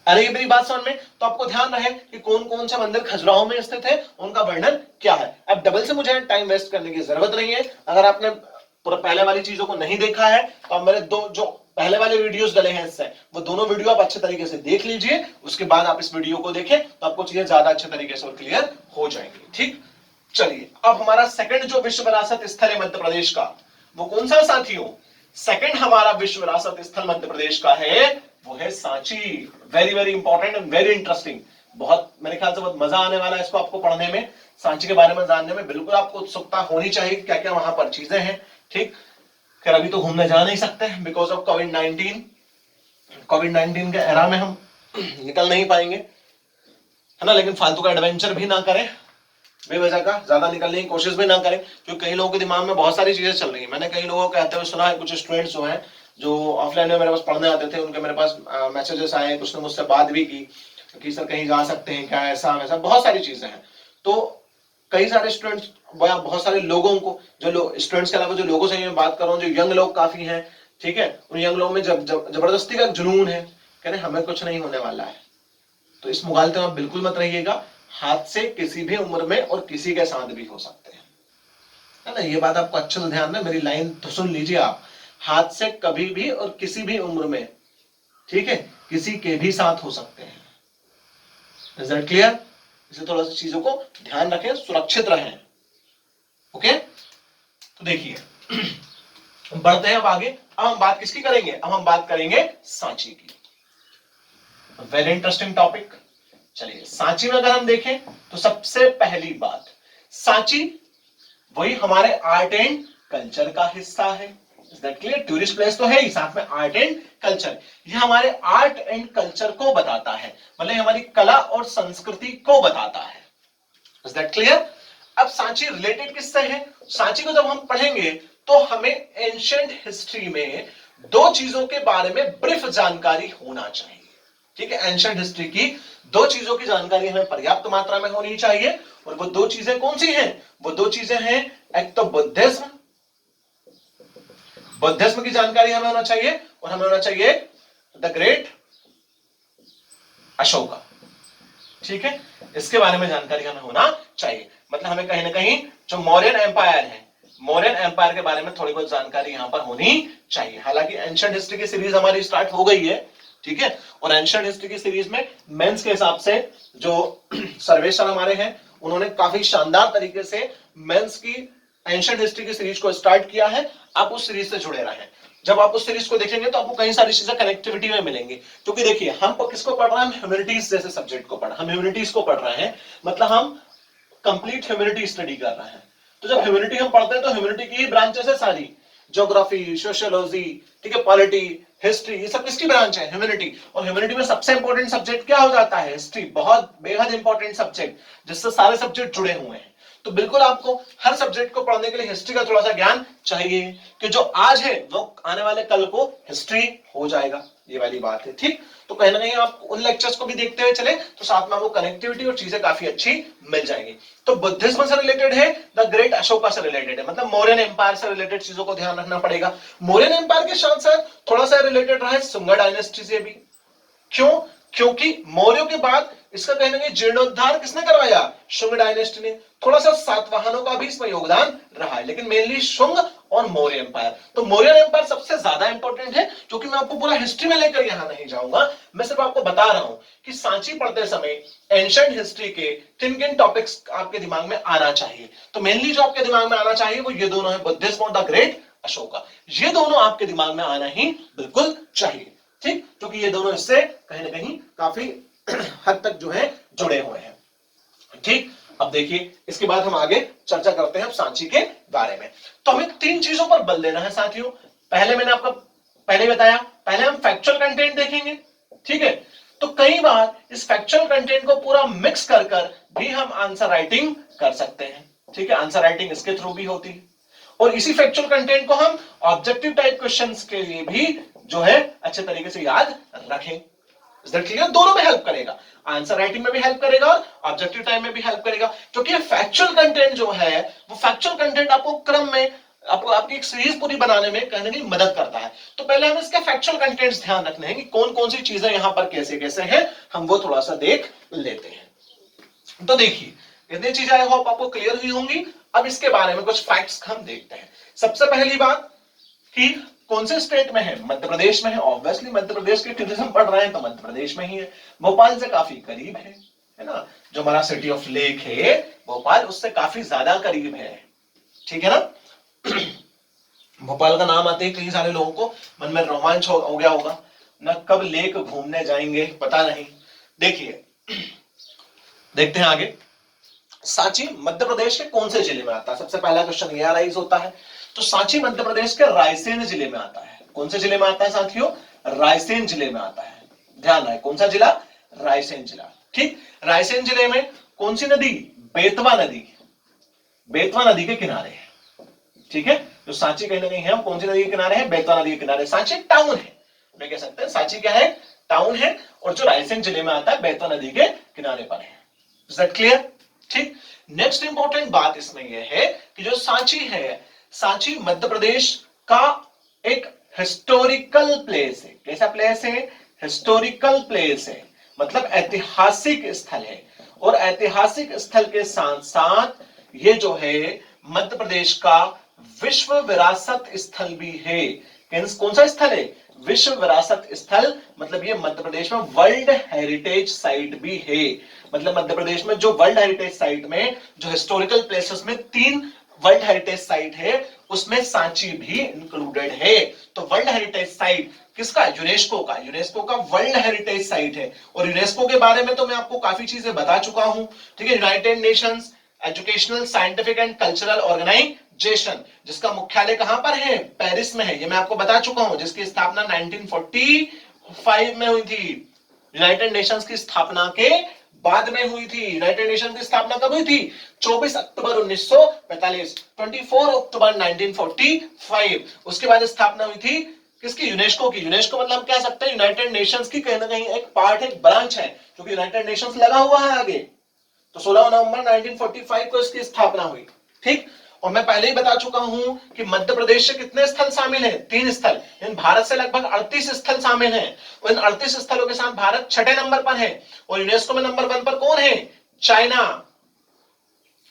अरे ये मेरी बात समझ में? तो आपको ध्यान रहे कि कौन कौन से मंदिर खजुराहो में स्थित है, उनका वर्णन क्या है। अब डबल से मुझे टाइम वेस्ट करने की जरूरत नहीं है। अगर आपने पूरा पहले वाली चीजों को नहीं देखा है तो आप मेरे दो जो पहले वाले वीडियोस डले हैं इससे, वो दोनों वीडियो आप अच्छे तरीके से देख लीजिए, उसके बाद आप इस वीडियो को देखें तो आपको चीजें ज्यादा अच्छे तरीके से और क्लियर हो जाएंगी। ठीक, चलिए अब हमारा सेकंड जो विश्व विरासत स्थल है मध्य प्रदेश का, वो कौन सा साथियों? सेकंड हमारा विश्व विरासत स्थल मध्य प्रदेश का है वो है Sanchi. Very very important and very interesting. बहुत मेरे ख्याल से बहुत मजा आने वाला है इसको आपको पढ़ने में, सांची के बारे में जानने में बिल्कुल आपको उत्सुकता होनी चाहिए क्या क्या वहां पर चीजें हैं। ठीक, खैर अभी तो घूमने जा नहीं सकते बिकॉज ऑफ कोविड-19। कोविड-19 के एरा में हम निकल नहीं पाएंगे, है ना, लेकिन फालतू का एडवेंचर भी ना करें, बेवजह का ज्यादा निकलने की कोशिश भी ना करें, क्योंकि कई लोगों के दिमाग में बहुत सारी चीजें चल रही है। मैंने कई लोगों को कहते हुए सुना है, कुछ स्टूडेंट्स जो हैं जो ऑफलाइन में मेरे पास पढ़ने आते थे, उनके मेरे पास मैसेजेस आए, कुछ ने मुझसे बात भी की कि सर कहीं जा सकते हैं क्या, ऐसा वैसा बहुत सारी चीजें हैं। तो कई सारे स्टूडेंट्स, बहुत सारे लोगों को, जो स्टूडेंट्स के अलावा जो लोगों से मैं बात कर रहा हूँ, जो यंग लोग काफी हैं, ठीक है, उन यंग लोगों में जबरदस्ती का जुनून है, कह रहे हमें कुछ नहीं होने वाला है। तो इस मुगालते में आप बिल्कुल मत रहिएगा। हाथ से किसी भी उम्र में और किसी के साथ भी हो सकते हैं, है ना, ये बात आपको अच्छे से ध्यान है, मेरी लाइन तो सुन लीजिए आप। हाथ से कभी भी और किसी भी उम्र में, ठीक है, किसी के भी साथ हो सकते हैं। Is that clear? इसे थोड़ा सा चीजों को ध्यान रखें, सुरक्षित रहें। ओके, तो देखिए बढ़ते हैं अब आगे। अब हम बात किसकी करेंगे? अब हम बात करेंगे सांची की। Very interesting topic. चलिए सांची में अगर हम देखें तो सबसे पहली बात, सांची वही हमारे आर्ट एंड कल्चर का हिस्सा है। Is that clear? Tourist place तो है ही, साथ में आर्ट एंड कल्चर, ये हमारे आर्ट एंड कल्चर को बताता है, मतलब हमारी कला और संस्कृति को बताता है। Is that clear? अब सांची रिलेटेड किससे है? सांची को जब हम पढ़ेंगे तो हमें एंशिएंट हिस्ट्री में दो चीजों के बारे में ब्रीफ जानकारी होना चाहिए। ठीक है, एंशिएंट हिस्ट्री की दो चीजों की जानकारी हमें पर्याप्त मात्रा में होनी चाहिए, और वो दो चीजें कौन सी हैं? वो दो चीजें हैं, एक तो बुद्धिज्म, बुद्धिज्म की जानकारी हमें होना चाहिए, और हमें होना चाहिए द ग्रेट अशोका। ठीक है, इसके बारे में जानकारी हमें होना चाहिए, मतलब हमें कहीं ना कहीं जो मौर्यन एम्पायर है, मौर्यन एम्पायर के बारे में थोड़ी बहुत जानकारी यहां पर होनी चाहिए। हालांकि एंशिएंट हिस्ट्री की सीरीज हमारी स्टार्ट हो गई है, ठीक है, और एंशिएंट हिस्ट्री की सीरीज में मेंस के हिसाब से जो सर्वेश सर हमारे हैं, उन्होंने काफी शानदार तरीके से मेंस की एंशिएंट हिस्ट्री की सीरीज को स्टार्ट किया है। आप उस सीरीज से जुड़े रहें। जब आप उस सीरीज को देखेंगे तो आपको कई सारी चीजें कनेक्टिविटी में मिलेंगी, क्योंकि देखिए हम किसको पढ़ रहे हैं? हम ह्यूमैनिटीज जैसे सब्जेक्ट को पढ़ रहे हैं, हम ह्यूमैनिटीज को पढ़ रहे हैं, मतलब हम कंप्लीट ह्यूमैनिटी स्टडी कर रहे हैं। तो जब ह्यूमैनिटी हम पढ़ते हैं तो ह्यूमैनिटी की ही ब्रांचेस है सारी, ज्योग्राफी, सोशियोलॉजी, ठीक है, पॉलिटी, हिस्ट्री, ये सब किसकी ब्रांच है? ह्यूमैनिटी। और ह्यूमैनिटी में सबसे इंपॉर्टेंट सब्जेक्ट क्या हो जाता है? हिस्ट्री। बहुत बेहद इंपॉर्टेंट सब्जेक्ट, जिससे सारे सब्जेक्ट जुड़े हुए हैं। तो बिल्कुल आपको हर सब्जेक्ट को पढ़ने के लिए हिस्ट्री का थोड़ा सा ज्ञान चाहिए, कि जो आज है वो आने वाले कल को हिस्ट्री हो जाएगा, ये वाली बात है। ठीक, तो कहीं ना कहीं आप उन लेक्चर्स को भी देखते हुए चले तो साथ में आपको कनेक्टिविटी और चीजें काफी अच्छी मिल जाएगी। तो बुद्धिज्म से रिलेटेड है, द ग्रेट अशोका से रिलेटेड है, मतलब मौर्यन एम्पायर से रिलेटेड चीजों को ध्यान रखना पड़ेगा। मौर्यन एम्पायर के साथ साथ थोड़ा सा रिलेटेड रहा है सुंगा डायनेस्टी से भी। क्यों? क्योंकि मौर्यों के बाद इसका कहीं ना कहीं जीर्णोद्धार किसने करवाया? शुंग डायनेस्टी ने। थोड़ा सा सातवाहनों का भी इसमें योगदान रहा है, लेकिन मेनली शुंग और मौर्य एम्पायर। तो मौर्य एम्पायर सबसे ज्यादा इंपॉर्टेंट है, क्योंकि मैं आपको पूरा हिस्ट्री में लेकर यहां नहीं जाऊंगा, मैं सिर्फ आपको बता रहा हूं कि सांची पढ़ते समय एंशिएंट हिस्ट्री के किन किन टॉपिक्स आपके दिमाग में आना चाहिए। तो मेनली जो आपके दिमाग में आना चाहिए वो ये दोनों है, बुद्धिज्म और द ग्रेट अशोका। ये दोनों आपके दिमाग में आना ही बिल्कुल चाहिए, ठीक, क्योंकि ये दोनों इससे कहीं ना कहीं काफी हद तक जो है जुड़े हुए हैं, ठीक। अब देखिए इसके बाद हम आगे चर्चा करते हैं अब सांची के बारे में। तो हमें तीन चीजों पर बल देना है साथियों। पहले मैंने आपको पहले बताया, पहले हम फैक्चुअल कंटेंट देखेंगे, ठीक है। तो कई बार इस फैक्चुअल कंटेंट को पूरा मिक्स कर कर भी हम आंसर राइटिंग कर सकते हैं, ठीक है। आंसर राइटिंग इसके थ्रू भी होती है और इसी फैक्चुअल कंटेंट को हम ऑब्जेक्टिव टाइप क्वेश्चंस के लिए भी जो है अच्छे तरीके से याद रखें। क्लियर? दोनों में हेल्प करेगा, आंसर राइटिंग में भी हेल्प करेगा और ऑब्जेक्टिव टाइम में भी हेल्प करेगा, क्योंकि फैक्चुअल कंटेंट जो है वो फैक्चुअल कंटेंट आपको क्रम में आपको आपकी एक सीरीज पूरी बनाने में कहीं ना कहीं मदद करता है। तो पहले हम इसके फैक्चुअल कंटेंट्स ध्यान रखने हैं कि कौन कौन सी चीजें यहां पर कैसे कैसे हैं, हम वो थोड़ा सा देख लेते हैं। तो देखिए इतनी चीजें आई होप आपको क्लियर हुई होंगी। अब इसके बारे में कुछ फैक्ट्स हम देखते हैं। सबसे पहली बात कि कौन से स्टेट में है, मध्य प्रदेश में है। ऑब्वियसली मध्य प्रदेश के टूरिज्म पढ़ रहे हैं तो मध्य प्रदेश में ही है, भोपाल से काफी करीब है ना। जो हमारा सिटी ऑफ लेक है भोपाल उससे काफी ज्यादा करीब है, ठीक है ना। भोपाल का नाम आते ही कई सारे लोगों को मन में रोमांच हो गया होगा ना, कब लेक घूमने जाएंगे पता नहीं। देखिए देखते हैं आगे, सांची मध्य प्रदेश के कौन से जिले में आता है, सबसे पहला क्वेश्चन यह राइज होता है। तो सांची मध्य प्रदेश के रायसेन जिले में आता है। कौन से जिले में आता है साथियों? रायसेन जिले में आता है। ध्यान रहे कौन सा जिला? रायसेन जिला, ठीक। रायसेन जिले में कौन सी नदी? बेतवा नदी, बेतवा नदी के किनारे है, ठीक है। जो सांची कहीं ना कहीं है कौन सी नदी के किनारे है? बेतवा नदी के किनारे। सांची टाउन है, मैं कह सकते हैं सांची क्या है? टाउन है, और जो रायसेन जिले में आता है बेतवा नदी के किनारे पर है। Is that clear? ठीक। नेक्स्ट इंपॉर्टेंट बात इसमें यह है कि जो सांची है, सांची मध्य प्रदेश का एक हिस्टोरिकल प्लेस है। कैसा प्लेस है? हिस्टोरिकल प्लेस है, मतलब ऐतिहासिक स्थल है। और ऐतिहासिक स्थल के साथ साथ ये जो है मध्य प्रदेश का विश्व विरासत स्थल भी है। कौन सा स्थल है? विश्व विरासत स्थल, मतलब ये मध्य प्रदेश में वर्ल्ड हेरिटेज साइट भी है। मतलब मध्य प्रदेश में जो वर्ल्ड हेरिटेज साइट में जो हिस्टोरिकल प्लेसेस में 3 वर्ल्ड हेरिटेज साइट है उसमें सांची भी इंक्लूडेड है। तो वर्ल्ड हेरिटेज साइट किसका? यूनेस्को का। यूनेस्को का वर्ल्ड हेरिटेज साइट है। और यूनेस्को के बारे में तो मैं आपको काफी चीजें बता चुका हूं, ठीक है। United Nations Educational Scientific and Cultural Organization, जिसका मुख्यालय कहां पर है? पेरिस में है, ये मैं आपको बता चुका हूं, जिसकी स्थापना 1945 में हुई थी। यूनाइटेड नेशंस की स्थापना के बाद में हुई थी। यूनाइटेड नेशन की स्थापना कब हुई थी? 24 अक्टूबर 1945, 24 अक्टूबर 1945। उसके बाद स्थापना हुई थी किसकी? यूनेस्को की। यूनेस्को मतलब हम कह सकते हैं यूनाइटेड नेशंस की कहीं ना कहीं एक पार्ट, एक ब्रांच है, क्योंकि यूनाइटेड नेशंस लगा हुआ है आगे। तो 16 नवंबर 1945 को इसकी स्थापना हुई, ठीक। और मैं पहले ही बता चुका हूं कि मध्य प्रदेश से कितने स्थल शामिल हैं? 3 स्थल। इन भारत से लगभग 38 स्थल शामिल हैं। और इन 38 स्थलों के साथ भारत 6ठे नंबर पर है। और यूनेस्को में नंबर 1 पर कौन है? China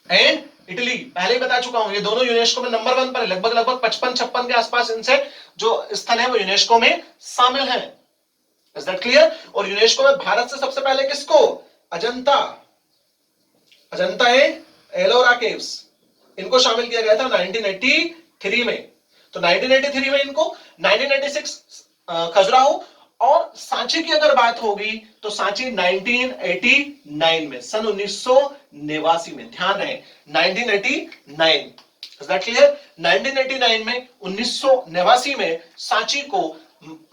and Italy. पहले ही बता चुका हूं ये दोनों यूनेस्को में नंबर 1 पर है। लगभग 55-56 के आसपास इनसे जो स्थल है वो यूनेस्को में शामिल है। Is that clear? और यूनेस्को में भारत से सबसे पहले किसको? अजंता एलोरा केव्स, इनको शामिल किया गया था 1983 में। तो 1983 में इनको, 1996 खजुराहो। और सांची की अगर बात होगी तो सांची 1989 में, सन 1989 में, ध्यान रहे 1989। Is that clear? 1989 में, 1989 में सांची को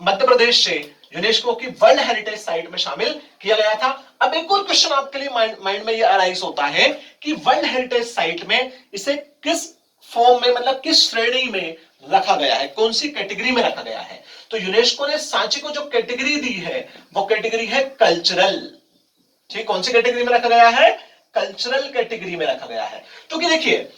मध्य प्रदेश से यूनेस्को की वर्ल्ड हेरिटेज साइट में शामिल किया गया था। अब एक और क्वेश्चन आपके लिए माइंड में ये अराइज होता है कि वर्ल्ड हेरिटेज साइट में इसे किस फॉर्म में, मतलब किस श्रेणी में रखा गया है, कौन सी कैटेगरी में रखा गया है? तो यूनेस्को ने सांची को जो कैटेगरी दी है वो कैटेगरी है कल्चरल, ठीक। कौन सी कैटेगरी में रखा गया है? कल्चरल कैटेगरी में रखा गया है। क्योंकि देखिए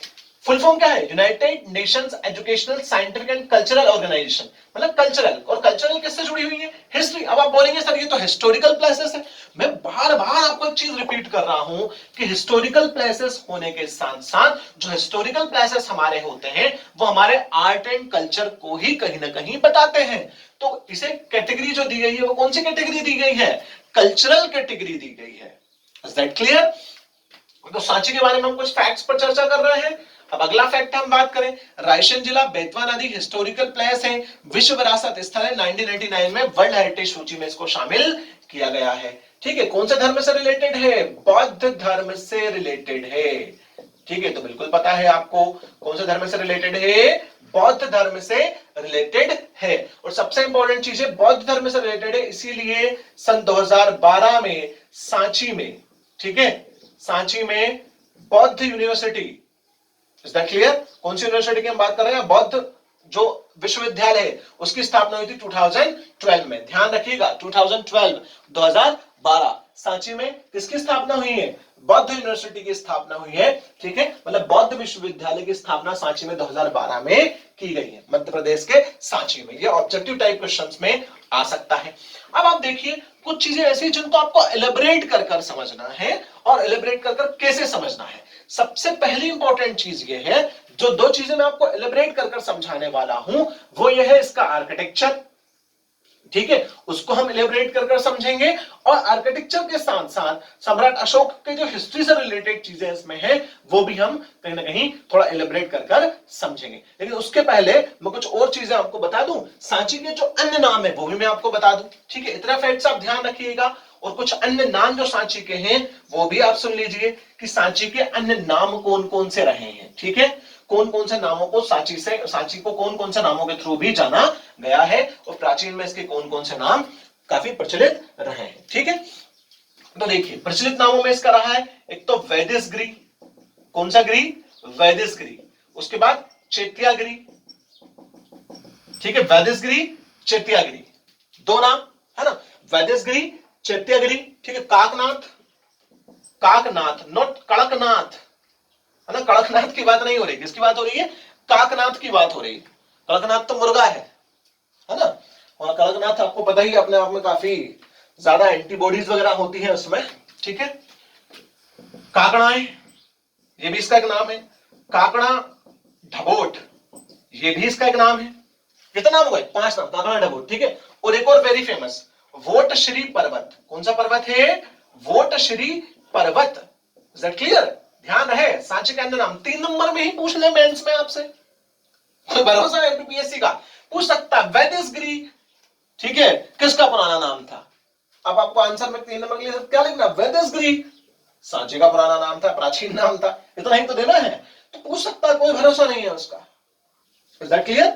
फुल फॉर्म क्या है? United Nations Educational Scientific and Cultural Organization, मतलब कल्चरल। और कल्चरल किससे जुड़ी हुई है? हिस्ट्री। अब आप बोलेंगे सर ये तो हिस्टोरिकल प्लेसेस है। मैं बार बार आपको एक चीज रिपीट कर रहा हूं कि हिस्टोरिकल प्लेसेस होने के साथ साथ जो हिस्टोरिकल प्लेसेस हमारे होते हैं वो हमारे आर्ट एंड कल्चर को ही कहीं ना कहीं बताते हैं। तो इसे कैटेगरी जो दी गई है वो कौन सी कैटेगरी दी गई है? कल्चरल कैटेगरी दी गई है। Is that clear? तो सांची के बारे में हम कुछ फैक्ट्स पर चर्चा कर रहे हैं। अब अगला फैक्ट हम बात करें, रायसेन जिला बेतवा नदी हिस्टोरिकल प्लेस है, विश्व विरासत स्थल है, 1999 में वर्ल्ड हेरिटेज सूची में इसको शामिल किया गया है। ठीक है, कौन से धर्म से रिलेटेड है? बौद्ध धर्म से रिलेटेड है। ठीक है, तो बिल्कुल पता है आपको कौन से धर्म से रिलेटेड है, बौद्ध धर्म से रिलेटेड है। और सबसे इंपॉर्टेंट चीज है बौद्ध धर्म से रिलेटेड है, इसीलिए सन 2012 में सांची में, ठीक है, सांची में बौद्ध यूनिवर्सिटी, इज दैट क्लियर? कौन सी यूनिवर्सिटी की हम बात कर रहे हैं? बौद्ध जो विश्वविद्यालय है उसकी स्थापना हुई थी 2012 में। ध्यान रखिएगा 2012 सांची में किसकी स्थापना हुई है? बौद्ध यूनिवर्सिटी की स्थापना हुई है। ठीक है, मतलब बौद्ध विश्वविद्यालय की स्थापना सांची में 2012 में की गई है, मध्य प्रदेश के सांची में। ये ऑब्जेक्टिव टाइप क्वेश्चंस में आ सकता है। अब आप देखिए कुछ चीजें ऐसी जिनको आपको एलिब्रेट कर कर समझना है, और एलिब्रेट कर कर कैसे समझना है। सबसे पहली इंपॉर्टेंट चीज ये है, जो दो चीजें मैं आपको एलिब्रेट कर कर समझाने वाला हूं, वो ये है इसका आर्किटेक्चर। ठीक है, उसको हम एलिब्रेट कर कर समझेंगे, और आर्किटेक्चर के साथ साथ सम्राट अशोक के जो हिस्ट्री से रिलेटेड चीजें इसमें हैं, वो भी हम कहीं ना कहीं थोड़ा एलिब्रेट कर कर समझेंगे। लेकिन उसके पहले मैं कुछ और चीजें आपको बता दूं, सांची के जो अन्य नाम है वो भी मैं आपको बता दूं। ठीक है, इतना फैक्ट्स आप ध्यान रखिएगा, और कुछ अन्य नाम जो सांची के हैं वो भी आप सुन लीजिए कि सांची के अन्य नाम कौन कौन से रहे हैं। ठीक है, कौन कौन से नामों को सांची को कौन कौन से नामों के थ्रू भी जाना गया है, और प्राचीन में इसके कौन कौन से नाम काफी प्रचलित रहे हैं। ठीक है, तो देखिए प्रचलित नामों में इसका रहा है एक तो वैदिसगिरी। कौन सा गिरी? वैदिसगिरी। उसके बाद चैत्यागिरी। ठीक है, वैदिसगिरी चैत्यागिरी, दो नाम है ना, वैदिसगिरी चैत्यागिरी। ठीक है, काकनाथ, काकनाथ नॉट कड़कनाथ, है ना, कड़कनाथ की बात नहीं हो रही, किसकी बात हो रही है? काकनाथ की बात हो रही है। कड़कनाथ तो मुर्गा है ना, और कड़कनाथ आपको पता ही अपने आप में काफी ज्यादा एंटीबॉडीज वगैरह होती है उसमें। ठीक है, काकड़ाएं, ये भी इसका एक नाम है। काकड़ा ढबोट, ये भी इसका एक नाम है। कितना नाम हुआ? 5 नाम, काकड़ा ढबोट। ठीक है, और एक और वेरी फेमस वोटश्री पर्वत। कौन सा पर्वत है? वोटश्री पर्वत। Is that clear? ध्यान रहे, सांची के अंदर नाम 3 नंबर में ही पूछ ले मेंस में आपसे, कोई भरोसा है यूपीएससी का, पूछ सकता है वैदिसगिरी। ठीक है, किसका पुराना नाम था? अब आपको आंसर में 3 नंबर के लिए क्या लिखना? वैदिसगिरी, सांची का पुराना नाम था, प्राचीन नाम था, इतना ही तो देना है, तो पूछ सकता है, कोई भरोसा नहीं है उसका। Is that clear?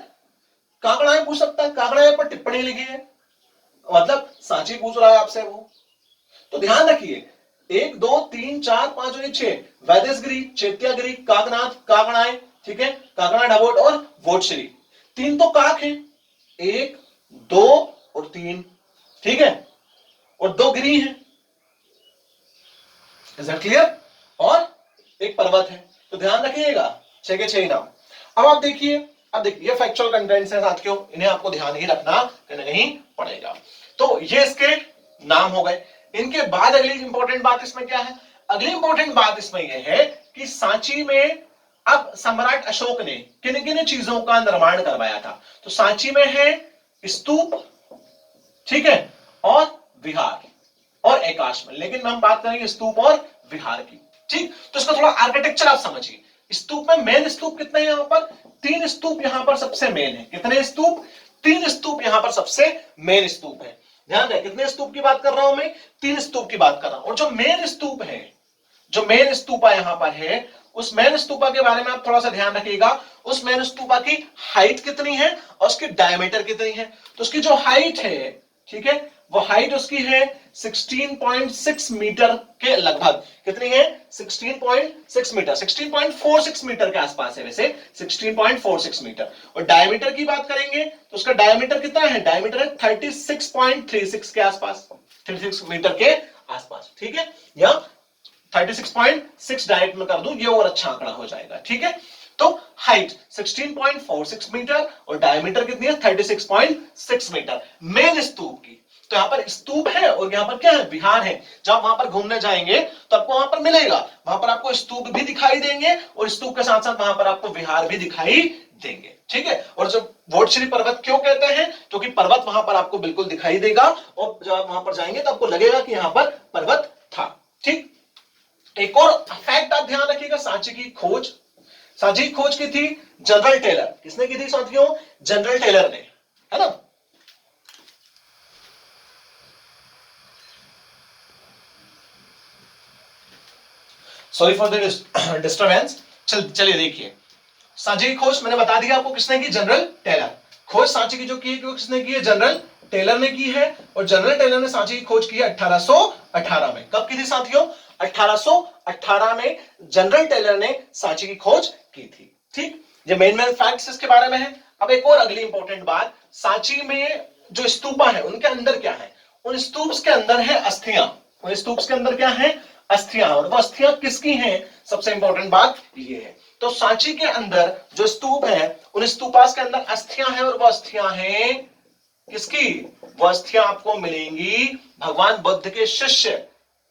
काकड़ाएं पूछ सकता है, काकड़ाएं पर टिप्पणी लिखी है, मतलब सांची पूछ रहा है आपसे वो। तो ध्यान रखिए 1 2 3 4 5 और 6, वैदिसगिरी, चैत्यागिरी, काकनाथ, काकड़ाएं, ठीक है, काकड़ा ढबोट और वोटश्री। 3 तो काक है, 1 2 और 3, ठीक है, और 2 गिरी है। Is that clear? और एक पर्वत है। तो ध्यान रखिएगा 6 के 6 ही नाम। अब आप देखिए, अब देखिए ये फैक्चुअल कंटेंट्स हैं साथियों, इन्हें आपको ध्यान ही रखना कहीं नहीं पड़ेगा। तो ये इसके नाम हो गए। इनके बाद अगली इंपॉर्टेंट बात इसमें क्या है? अगली इंपॉर्टेंट बात इसमें यह है कि सांची में अब सम्राट अशोक ने किन किन चीजों का निर्माण करवाया था। तो सांची में है स्तूप, ठीक है, और विहार और एकाश्म, लेकिन हम बात करेंगे स्तूप और विहार की। ठीक, तो इसका थोड़ा आर्किटेक्चर आप समझिए। स्तूप में मेन स्तूप कितने हैं? यहां पर 3 स्तूप यहां पर सबसे मेन है। कितने स्तूप? 3 स्तूप यहां पर सबसे मेन स्तूप है। ध्यान रहे, कितने स्तूप की बात कर रहा हूं मैं? 3 स्तूप की बात कर रहा हूं। और जो मेन स्तूप है, जो मेन स्तूपा यहां पर है, उस मेन स्तूपा के बारे में आप थोड़ा सा ध्यान रखिएगा। उस मेन स्तूपा की हाइट कितनी है और उसकी डायमीटर कितनी है? तो उसकी जो हाइट है, ठीक है, वो हाइट उसकी है 16.6 मीटर के लगभग। कितनी है? 16.6 मीटर, 16.46 मीटर के आसपास है वैसे, 16.46 मीटर। और डायमीटर की बात करेंगे तो उसका डायमीटर कितना है? डायमीटर है 36.36 के आसपास, 36 मीटर के आसपास, ठीक है, या 36.6 डायरेक्ट में कर दूं, ये और अच्छा आंकड़ा हो जाएगा। ठीक है, तो हाइट 16.46 मीटर और डायमीटर कितनी है? 36.6 मीटर मेन स्तूप की। तो यहां पर स्तूप है और यहां पर क्या है? विहार है। जब वहां पर घूमने जाएंगे तो आपको वहां पर मिलेगा, वहां पर आपको स्तूप भी दिखाई देंगे और स्तूप के साथ साथ वहां पर आपको विहार भी दिखाई देंगे। ठीक है, और जब वोटश्री पर्वत क्यों कहते हैं? क्योंकि पर्वत वहां पर आपको बिल्कुल दिखाई देगा, और जब आप वहां पर जाएंगे तो आपको लगेगा कि यहां पर पर्वत था। ठीक, एक और फैक्ट आप ध्यान रखिएगा, सांची की खोज। सांची की खोज की थी जनरल टेलर। किसने की थी साथियों? जनरल टेलर ने, है ना। Sorry for the disturbance. चलिए देखिए, सांची की खोज मैंने बता दिया आपको किसने की, जनरल टेलर। खोज सांची की जो की किसने की है? जनरल टेलर ने की है। और जनरल टेलर ने सांची की खोज की है 1818 में। कब की थी साथियों? 1818 में जनरल टेलर ने सांची की खोज की थी। ठीक, ये मेन फैक्ट्स इसके बारे में है। अब एक और अगली इंपॉर्टेंट बात, सांची में जो स्तूपा है उनके अंदर क्या है? उन स्तूप्स के अंदर है अस्थियां। उन स्तूप्स के अंदर क्या है? अस्थियां। और वो अस्थियां किसकी हैं? सबसे इंपॉर्टेंट बात ये है। तो सांची के अंदर जो स्तूप है, उन स्तूपास के अंदर अस्थियां हैं, और वो अस्थियां हैं किसकी? वो अस्थियां आपको मिलेंगी भगवान बुद्ध के शिष्य।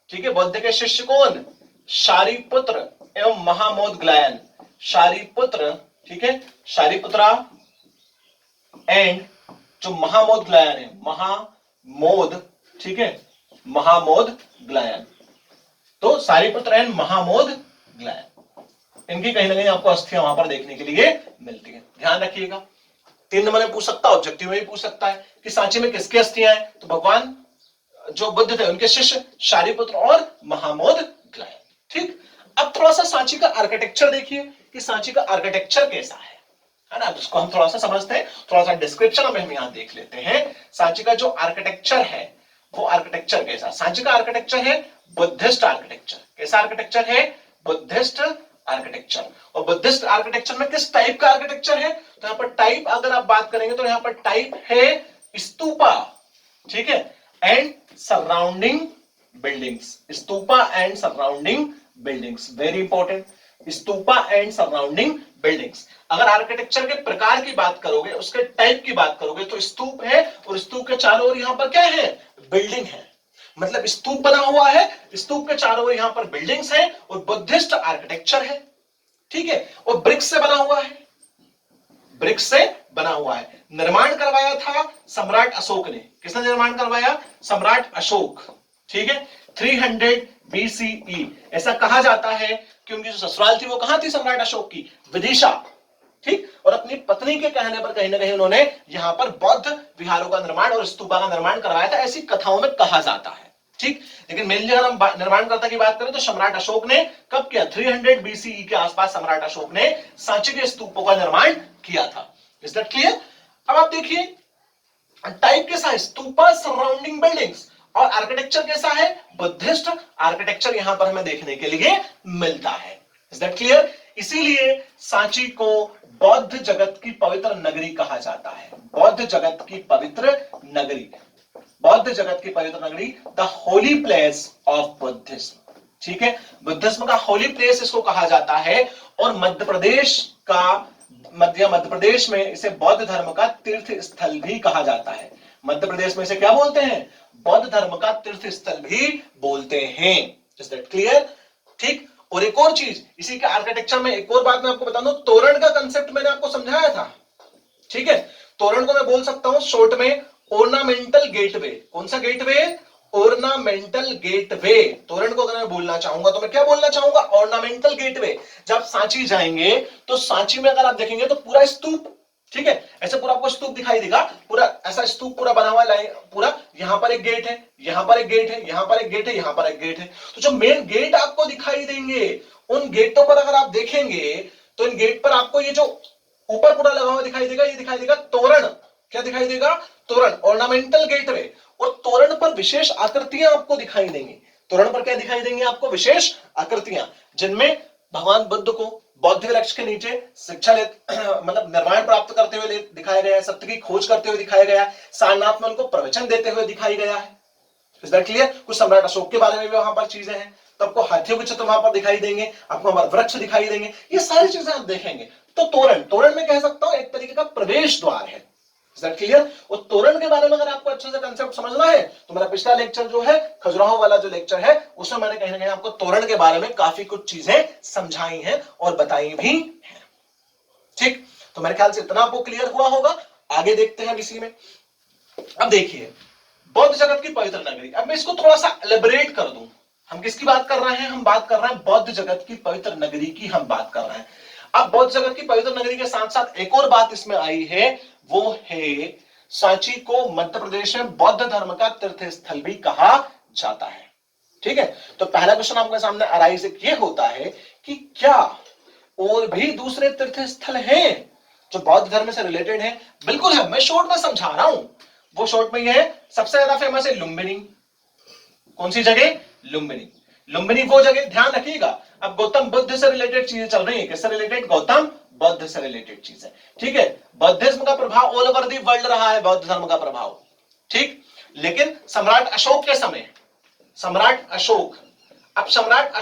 ठीक है, बुद्ध के शिष्य कौन? शारिपुत्र एवं महामोदग्लायन। शारिपुत्र, ठीक है, शारिपुत्रा एंड जो महामोदग्लायन है, महामोद, ठीक है, महामोदग्लायन। तो सारिपुत्र एंड महामोदग्लायन, इनकी कहीं ना कहीं आपको अस्थियां वहां पर देखने के लिए मिलती है। ध्यान रखिएगा, 3 नंबर में पूछ सकता है, ऑब्जेक्टिव में भी पूछ सकता है कि सांची में किसकी अस्थियां हैं? तो भगवान जो बुद्ध थे उनके शिष्य शारिपुत्र और महामोदग्लायन। ठीक, अब थोड़ा सा सांची का आर्किटेक्चर देखिए कि सांची का आर्किटेक्चर कैसा है ना, उसको हम थोड़ा सा समझते हैं। थोड़ा सा डिस्क्रिप्शन में हम यहां देख लेते हैं। सांची का जो आर्किटेक्चर है वो आर्किटेक्चर कैसा? सांची का आर्किटेक्चर है बुद्धिस्ट आर्किटेक्चर। कैसा आर्किटेक्चर है? Buddhist architecture. और बुद्धिस्ट आर्किटेक्चर में किस टाइप का आर्किटेक्चर है? तो यहां पर टाइप अगर आप बात करेंगे तो यहां पर टाइप है स्तूपा, ठीक है, and surrounding buildings. Stupa and surrounding buildings, very important. Stupa and surrounding buildings. अगर आर्किटेक्चर के प्रकार की बात करोगे, उसके टाइप की बात करोगे, तो स्तूप है और स्तूप के चारों ओर यहां पर क्या है? बिल्डिंग है। मतलब स्तूप बना हुआ है, स्तूप के चारों ओर यहां पर बिल्डिंग्स हैं और बुद्धिस्ट आर्किटेक्चर है। ठीक है, और ब्रिक्स से बना हुआ है, ब्रिक्स से बना हुआ है। निर्माण करवाया था सम्राट अशोक ने। किसने निर्माण करवाया? सम्राट अशोक। ठीक है, 300 BCE। ऐसा कहा जाता है कि उनकी जो ससुराल थी वो कहां थी सम्राट अशोक की? विदिशा। ठीक, और अपनी पत्नी के कहने पर कहीं ना कहीं उन्होंने यहां पर बौद्ध विहारों का निर्माण और स्तूपा का निर्माण करवाया था, ऐसी कथाओं में कहा जाता है। ठीक, लेकिन मेनली अगर हम निर्माणकर्ता की बात करें तो सम्राट अशोक ने कब किया? 300 BCE के आसपास सम्राट अशोक ने सांची के स्तूपों का निर्माण किया था। Is that clear? अब आप देखिए टाइप कैसा है? Stupa surrounding buildings. और आर्किटेक्चर कैसा है? बुद्धिस्ट आर्किटेक्चर यहां पर हमें देखने के लिए मिलता है। Is that clear? इसीलिए सांची को बौद्ध जगत की पवित्र नगरी कहा जाता है। बौद्ध जगत की पवित्र नगरी, बौद्ध जगत की पवित्र नगरी, the holy place of Buddhism. ठीक है, बुद्धिज्म का होली प्लेस इसको कहा जाता है। और मध्य प्रदेश का, मध्य प्रदेश में इसे बौद्ध धर्म का तीर्थ स्थल भी कहा जाता है। मध्य प्रदेश में इसे क्या बोलते हैं? बौद्ध धर्म का तीर्थ स्थल भी बोलते हैं। Is that clear? ठीक, और एक और चीज इसी के आर्किटेक्चर में, एक और बात मैं आपको बता दूं, तोरण का कंसेप्ट मैंने आपको समझाया था। ठीक है, तोरण को मैं बोल सकता हूं शॉर्ट में ऑर्नामेंटल गेटवे। कौन सा गेटवे? Ornamental gateway. तोरण को अगर मैं बोलना चाहूंगा तो मैं क्या बोलना चाहूंगा? Ornamental gateway. जब सांची जाएंगे तो सांची में अगर आप देखेंगे तो पूरा स्तूप, ठीक है, ऐसे पूरा आपको स्तूप दिखाई देगा, पूरा ऐसा स्तूप पूरा बना हुआ लाइन पूरा। यहां पर एक गेट है, यहां पर एक गेट है, यहां पर एक गेट है, यहां पर एक गेट है। तो जो मेन गेट आपको दिखाई देंगे, उन गेटों पर अगर आप देखेंगे तो इन गेट पर आपको ये जो ऊपर पूरा लगा हुआ दिखाई देगा, ये दिखाई देगा तोरण। क्या दिखाई देगा? तोरण, ऑर्नामेंटल गेटवे। और तोरण पर विशेष आकृतियां आपको दिखाई देंगी। तोरण पर क्या दिखाई देंगी आपको? विशेष आकृतियां, जिनमें भगवान बुद्ध को बौद्ध वृक्ष के नीचे शिक्षा ले मतलब निर्माण प्राप्त करते हुए दिखाया गया है, सत्य की खोज करते हुए दिखाया गया है, सारनाथ में उनको प्रवचन देते हुए दिखाई गया है। Is that clear? कुछ सम्राट अशोक के बारे में भी वहां पर चीजें हैं, तो आपको हाथियों के चित्र वहां पर दिखाई देंगे, आपको वहां पर वृक्ष दिखाई देंगे, ये सारी चीजें आप देखेंगे। तो तोरण, तोरण में कह सकता हूं एक तरीके का प्रवेश द्वार है। Is that clear? और तोरण के बारे में अगर आपको अच्छे से कंसेप्ट समझना है तो मेरा पिछला लेक्चर जो है, खजुराहो वाला जो लेक्चर है, उसमें मैंने कहीं ना कहीं आपको तोरण के बारे में काफी कुछ चीजें समझाई हैं और बताई भी हैं। ठीक, तो मेरे ख्याल से इतना आपको क्लियर हुआ होगा। आगे देखते हैं इसी में। अब देखिए बौद्ध जगत की पवित्र नगरी, अब मैं इसको थोड़ा सा एलिबरेट कर दूं। हम किसकी बात कर रहे हैं? हम बात कर रहे हैं बौद्ध जगत की पवित्र नगरी की हम बात कर रहे हैं। अब बौद्ध जगत की पवित्र नगरी के साथ साथ एक और बात इसमें आई है, वो है सांची को मध्य प्रदेश में बौद्ध धर्म का तीर्थ स्थल भी कहा जाता है। ठीक है, तो पहला क्वेश्चन आपके सामने अराइज ये होता है कि क्या और भी दूसरे तीर्थ स्थल हैं जो बौद्ध धर्म से रिलेटेड है? बिल्कुल है, मैं शॉर्ट में समझा रहा हूं। वो शॉर्ट में ये है, सबसे ज्यादा फेमस है लुम्बिनी। कौन सी जगह? लुम्बिनी। लुम्बिनी वो जगह, ध्यान रखिएगा, अब गौतम बुद्ध से रिलेटेड चीजें चल रही है। किससे रिलेटेड? गौतम बुद्ध से रिलेटेड चीजें। ठीक है, बौद्धिज्म का प्रभाव ऑल ओवर दी वर्ल्ड रहा है, बौद्ध धर्म का प्रभाव। ठीक, लेकिन सम्राट अशोक के समय, सम्राट अशोक, अब सम्राट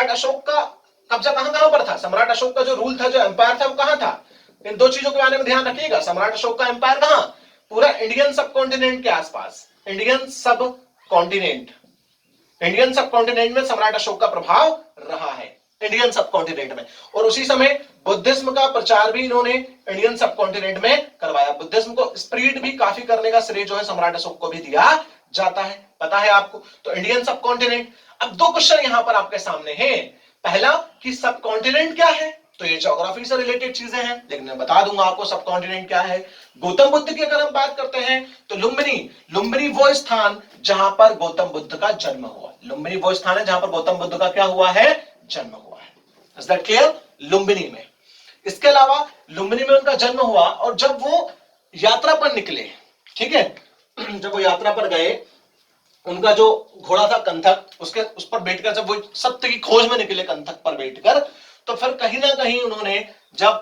अशोक का कब्जा कहां पर था? सम्राट अशोक का जो रूल था, जो एम्पायर था, वो कहां था? इन दो चीजों के बारे में ध्यान रखिएगा। सम्राट अशोक का एम्पायर कहां? पूरा इंडियन सब कॉन्टिनेंट के आसपास, इंडियन सब कॉन्टिनेंट में सम्राट अशोक का प्रभाव रहा है, इंडियन सब कॉन्टिनेंट में। और उसी समय बुद्धिज्म का प्रचार भी इन्होंने इंडियन सब कॉन्टिनेंट में करवाया। बुद्धिज्म को स्प्रेड भी काफी करने का श्रेय जो है सम्राट अशोक को भी दिया जाता है, पता है आपको। तो इंडियन सब कॉन्टिनेंट। अब दो क्वेश्चन यहां पर आपके सामने हैं। पहला कि सब कॉन्टिनेंट क्या है, तो ये ज्योग्राफी से रिलेटेड चीजें हैं, लेकिन मैं बता दूंगा आपको सब कॉन्टिनेंट क्या है। गौतम बुद्ध की अगर हम बात करते हैं तो लुम्बिनी वो स्थान जहां पर गौतम बुद्ध का जन्म हुआ। लुम्बिनी वो स्थान है जहां पर गौतम बुद्ध का क्या हुआ है? जन्म हुआ है। Is that clear? लुम्बिनी में। इसके अलावा लुम्बिनी में उनका जन्म हुआ, और जब वो यात्रा पर निकले, ठीक है, जब वो यात्रा पर गए, उनका जो घोड़ा था कंथक, उस पर बैठकर जब वो सत्य की खोज में निकले कंथक पर बैठकर, तो फिर कहीं ना कहीं उन्होंने जब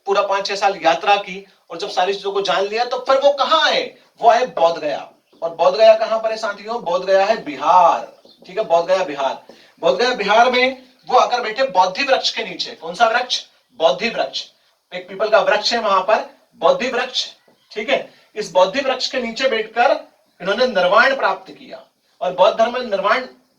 पूरा 5-6 साल यात्रा की और जब सारी चीजों को जान लिया, तो फिर वो कहां आए? वो आए बोध गया। और बोध गया कहां पर है साथियों? बोध गया है बिहार। ठीक है, बोध गया बिहार। बोध गया बिहार में वो आकर बैठे बोधि वृक्ष के नीचे। कौन सा वृक्ष? बोधि वृक्ष। एक पीपल का वृक्ष है वहां पर, बोधि वृक्ष। ठीक है, इस बोधि वृक्ष के नीचे बैठकर इन्होंने निर्वाण प्राप्त किया। और बौद्ध धर्म में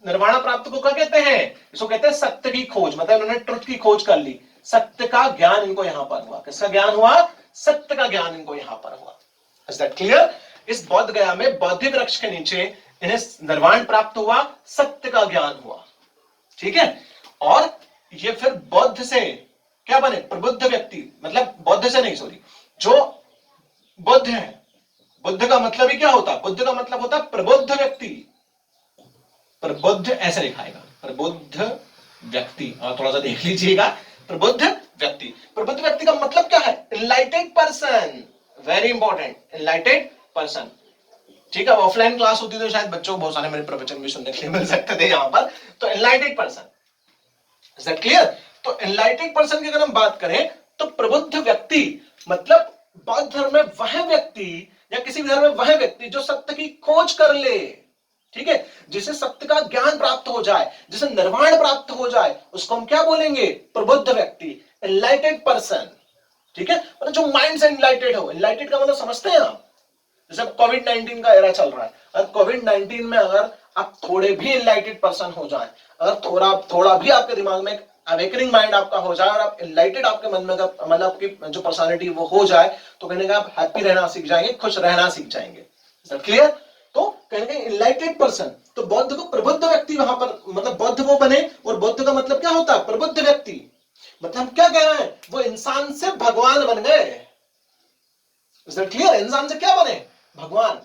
निर्वाण प्राप्त को क्या कहते हैं? इसको कहते हैं सत्य की खोज, मतलब इन्होंने ट्रुथ की खोज कर ली। सत्य का ज्ञान इनको यहां पर हुआ। किसका ज्ञान हुआ? सत्य का ज्ञान इनको यहां पर हुआ। Is that clear? इस बोध गया में बोधि वृक्ष के नीचे इन्हें निर्वाण प्राप्त हुआ, सत्य का ज्ञान हुआ। ठीक है, और ये फिर बौद्ध से क्या बने? प्रबुद्ध व्यक्ति। मतलब बौद्ध से नहीं, सॉरी, जो बुद्ध है, बुद्ध का मतलब ही क्या होता? बुद्ध का मतलब होता प्रबुद्ध व्यक्ति। प्रबुद्ध ऐसे लिखाएगा, प्रबुद्ध व्यक्ति, और थोड़ा सा देख लीजिएगा, प्रबुद्ध व्यक्ति। प्रबुद्ध व्यक्ति का मतलब क्या है? एनलाइटेड पर्सन। Very important, एनलाइटेड person. ठीक है, ऑफलाइन क्लास होती तो शायद बच्चों को बहुत सारे मेरे प्रवचन भी सुनने के लिए मिल सकते थे यहां पर। तो एनलाइटेड पर्सन, इज दैट क्लियर? तो एनलाइटेड पर्सन की अगर हम बात करें तो प्रबुद्ध व्यक्ति मतलब बौद्ध धर्म में वह व्यक्ति या किसी भी धर्म में वह व्यक्ति जो सत्य की खोज कर ले। ठीक है, जिसे सत्य का ज्ञान प्राप्त हो जाए, जिसे निर्वाण प्राप्त हो जाए, उसको हम क्या बोलेंगे? प्रबुद्ध व्यक्ति, एनलाइटेड पर्सन। ठीक है, मतलब जो माइंड से एनलाइटेड हो। एनलाइटेड का मतलब समझते हैं आप? जैसे कोविड-19 का एरा चल रहा है, अगर कोविड-19 में अगर आप थोड़े भी एनलाइटेड पर्सन हो जाए, अगर थोड़ा भी आपके दिमाग में अवेकनिंग माइंड आपका हो जाए और आप एनलाइटेड आपके मन में मतलब आपकी जो पर्सनालिटी वो हो जाए, तो कहने का आप हैप्पी रहना सीख जाएंगे, खुश रहना सीख जाएंगे। क्लियर? तो कहने एनलाइटेड पर्सन, तो बौद्ध को प्रबुद्ध व्यक्ति वहां पर, मतलब बौद्ध वो बने। और बौद्ध का मतलब क्या होता है? प्रबुद्ध व्यक्ति। मतलब क्या कह रहे हैं? वो इंसान से भगवान बन गए। क्लियर? इंसान से क्या बने? भगवान।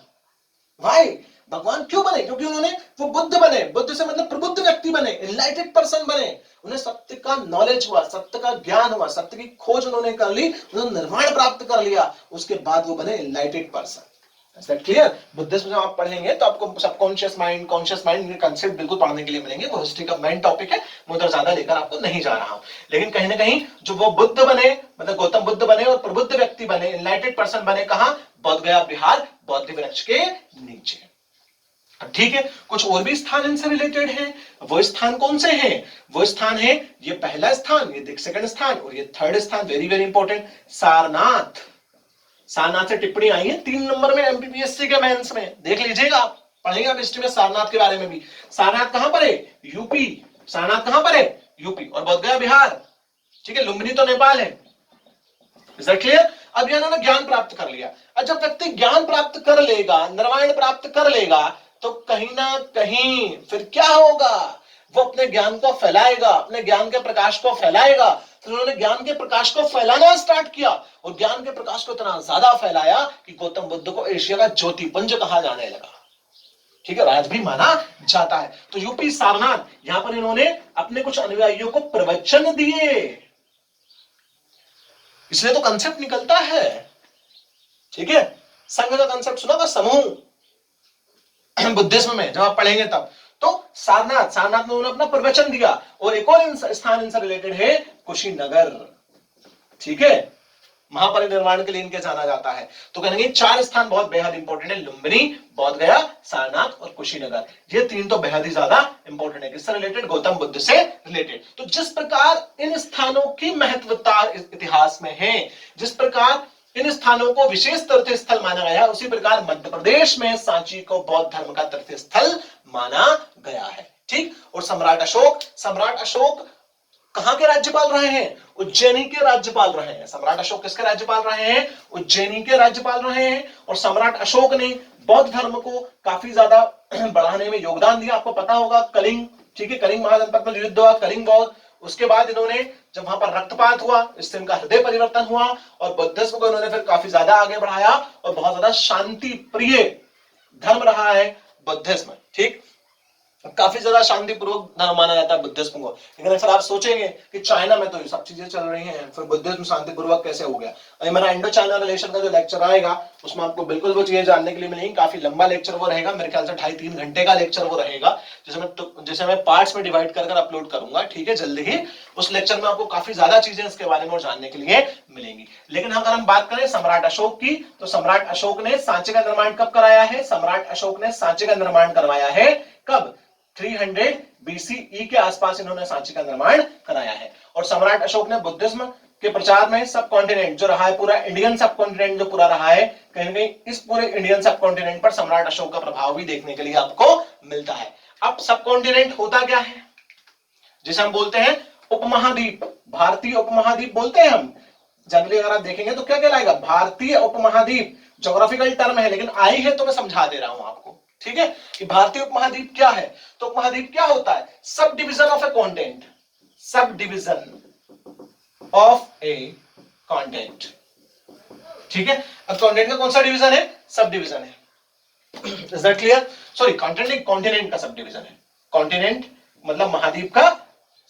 वाई? भगवान क्यों बने? क्योंकि उन्होंने वो बुद्ध बने। बुद्ध से मतलब प्रबुद्ध व्यक्ति बने, एनलाइटेड पर्सन बने। उन्हें सत्य का नॉलेज हुआ, सत्य का ज्ञान हुआ, सत्य की खोज उन्होंने कर ली, उन्होंने निर्वाण प्राप्त कर लिया, उसके बाद वो बने एनलाइटेड person. Is that clear? Buddhism जब आप पढ़ेंगे तो आपको सबकॉन्शियस माइंड, कॉन्शियस माइंड के कंसेप्ट बिल्कुल पढ़ने के लिए मिलेंगे। वो हिस्ट्री का मेन टॉपिक है, मैं उधर ज्यादा लेकर आपको नहीं जा रहा हूं। लेकिन कहीं ना कहीं जो वो बुद्ध बने, मतलब गौतम बुद्ध बने और प्रबुद्ध व्यक्ति बने, एनलाइटेड पर्सन बने, कहां? बोध गया बिहार, बोधि वृक्ष के नीचे। ठीक है, कुछ और भी स्थान इनसे रिलेटेड हैं। वो स्थान कौन से हैं? वो स्थान है, ये पहला स्थान, ये सेकंड स्थान और ये थर्ड स्थान। Very very important, Sarnath. Sarnath से टिप्पणी आई है 3 नंबर में एमपीपीएससी के मेंस में, देख लीजिएगा, आप पढ़ेंगे आप हिस्ट्री में सारनाथ के बारे में भी। सारनाथ कहां पर है? यूपी। सारनाथ कहां पर है? यूपी। और बोध गया बिहार। ठीक है, लुम्बिनी तो नेपाल है। Is that clear? अब इन्होंने ज्ञान प्राप्त कर लिया। अब जब व्यक्ति ज्ञान प्राप्त कर लेगा, निर्वाण प्राप्त कर लेगा, तो कहीं ना कहीं फिर क्या होगा? वो अपने ज्ञान को फैलाएगा, अपने ज्ञान के प्रकाश को फैलाएगा, तो उन्होंने ज्ञान के प्रकाश को फैलाना स्टार्ट किया और ज्ञान के प्रकाश को इतना ज्यादा फैलाया कि गौतम बुद्ध को एशिया का ज्योतिपुंज कहा जाने लगा। ठीक है, आज भी माना जाता है। तो यूपी सारनाथ, यहां पर इन्होंने अपने कुछ अनुयायियों को प्रवचन दिए, इसलिए तो कंसेप्ट निकलता है। ठीक है, संघ का कंसेप्ट सुना था, समूह, बुद्धिज्म में जब आप पढ़ेंगे तब। तो सारनाथ में उन्होंने अपना प्रवचन दिया। और एक और स्थान इनसे रिलेटेड है कुशीनगर। ठीक है, महापरिनिर्वाण के लिए इनके जाना जाता है। तो कहेंगे 4 स्थान बहुत बेहद इंपॉर्टेंट है, लुम्बिनी, बोधगया, सारनाथ और कुशीनगर। ये 3 तो बेहद ही ज्यादा इंपॉर्टेंट है। किससे रिलेटेड? गौतम बुद्ध से रिलेटेड। तो जिस प्रकार इन स्थानों की महत्वता इतिहास में है, जिस प्रकार इन स्थानों को विशेष तीर्थ स्थल माना गया, उसी प्रकार मध्य प्रदेश में सांची को बौद्ध धर्म का तीर्थ स्थल माना गया है। ठीक। और सम्राट अशोक कहां के राज्यपाल रहे हैं? उज्जैनी के राज्यपाल रहे हैं। सम्राट अशोक किसके राज्यपाल रहे हैं? उज्जैनी के राज्यपाल रहे हैं। और सम्राट अशोक ने बौद्ध धर्म को काफी ज्यादा बढ़ाने में योगदान दिया। आपको पता होगा कलिंग, ठीक है, कलिंग महाजनपद में युद्ध हुआ, कलिंग बौद्ध। उसके बाद इन्होंने, जब वहां पर रक्तपात हुआ, इससे इनका हृदय परिवर्तन हुआ और बुद्धिज्म को इन्होंने फिर काफी ज्यादा आगे बढ़ाया और बहुत ज्यादा शांति प्रिय धर्म रहा है बुद्धिज्म। ठीक, काफी ज्यादा शांतिपूर्वक धर्म माना जाता है बुद्धिज्म को। लेकिन अगर आप सोचेंगे कि चाइना में तो ये सब चीजें चल रही हैं, फिर बुद्धिज्म शांतिपूर्वक कैसे हो गया? अभी मेरा इंडो चाइना रिलेशन का जो लेक्चर आएगा उसमें आपको बिल्कुल वो चीजें जानने के लिए मिलेंगी। काफी लंबा लेक्चर वो रहेगा, मेरे ख्याल से 2.5-3 घंटे का लेक्चर वो रहेगा, जिसे मैं पार्ट्स में डिवाइड कर अपलोड करूंगा। ठीक है, जल्दी ही उस लेक्चर में आपको काफी ज्यादा चीजें इसके बारे में जानने के लिए मिलेंगी। लेकिन अगर हम बात करें सम्राट अशोक की, तो सम्राट अशोक ने सांची का निर्माण कब कराया है? सम्राट अशोक ने सांची का निर्माण करवाया है कब? 300 BCE के आसपास इन्होंने सांची का निर्माण कराया है। और सम्राट अशोक ने बुद्धिज्म के प्रचार में सब कॉन्टिनेंट जो रहा है, पूरा इंडियन सब कॉन्टिनेंट जो पूरा रहा है, कहीं ना कहीं इस पूरे इंडियन सब कॉन्टिनेंट पर सम्राट अशोक का प्रभाव भी देखने के लिए आपको मिलता है। अब सब कॉन्टिनेंट होता क्या है? जिसे हम बोलते हैं उपमहाद्वीप, भारतीय उपमहाद्वीप बोलते हैं हम। जनरली अगर आप देखेंगे तो क्या कहलाएगा? भारतीय उपमहाद्वीप। ज्योग्राफिकल टर्म है लेकिन आई है तो मैं समझा दे रहा हूं आपको। ठीक है, कि भारतीय उपमहाद्वीप क्या है? तो उपमहाद्वीप क्या होता है? Sub division of A continent, sub division of A continent. ठीक है, अब कॉन्टिनेंट का कौन सा डिवीजन है? सब डिवीजन है। Is that clear? Sorry, continent continent का सब डिवीजन है। कॉन्टिनेंट मतलब महाद्वीप का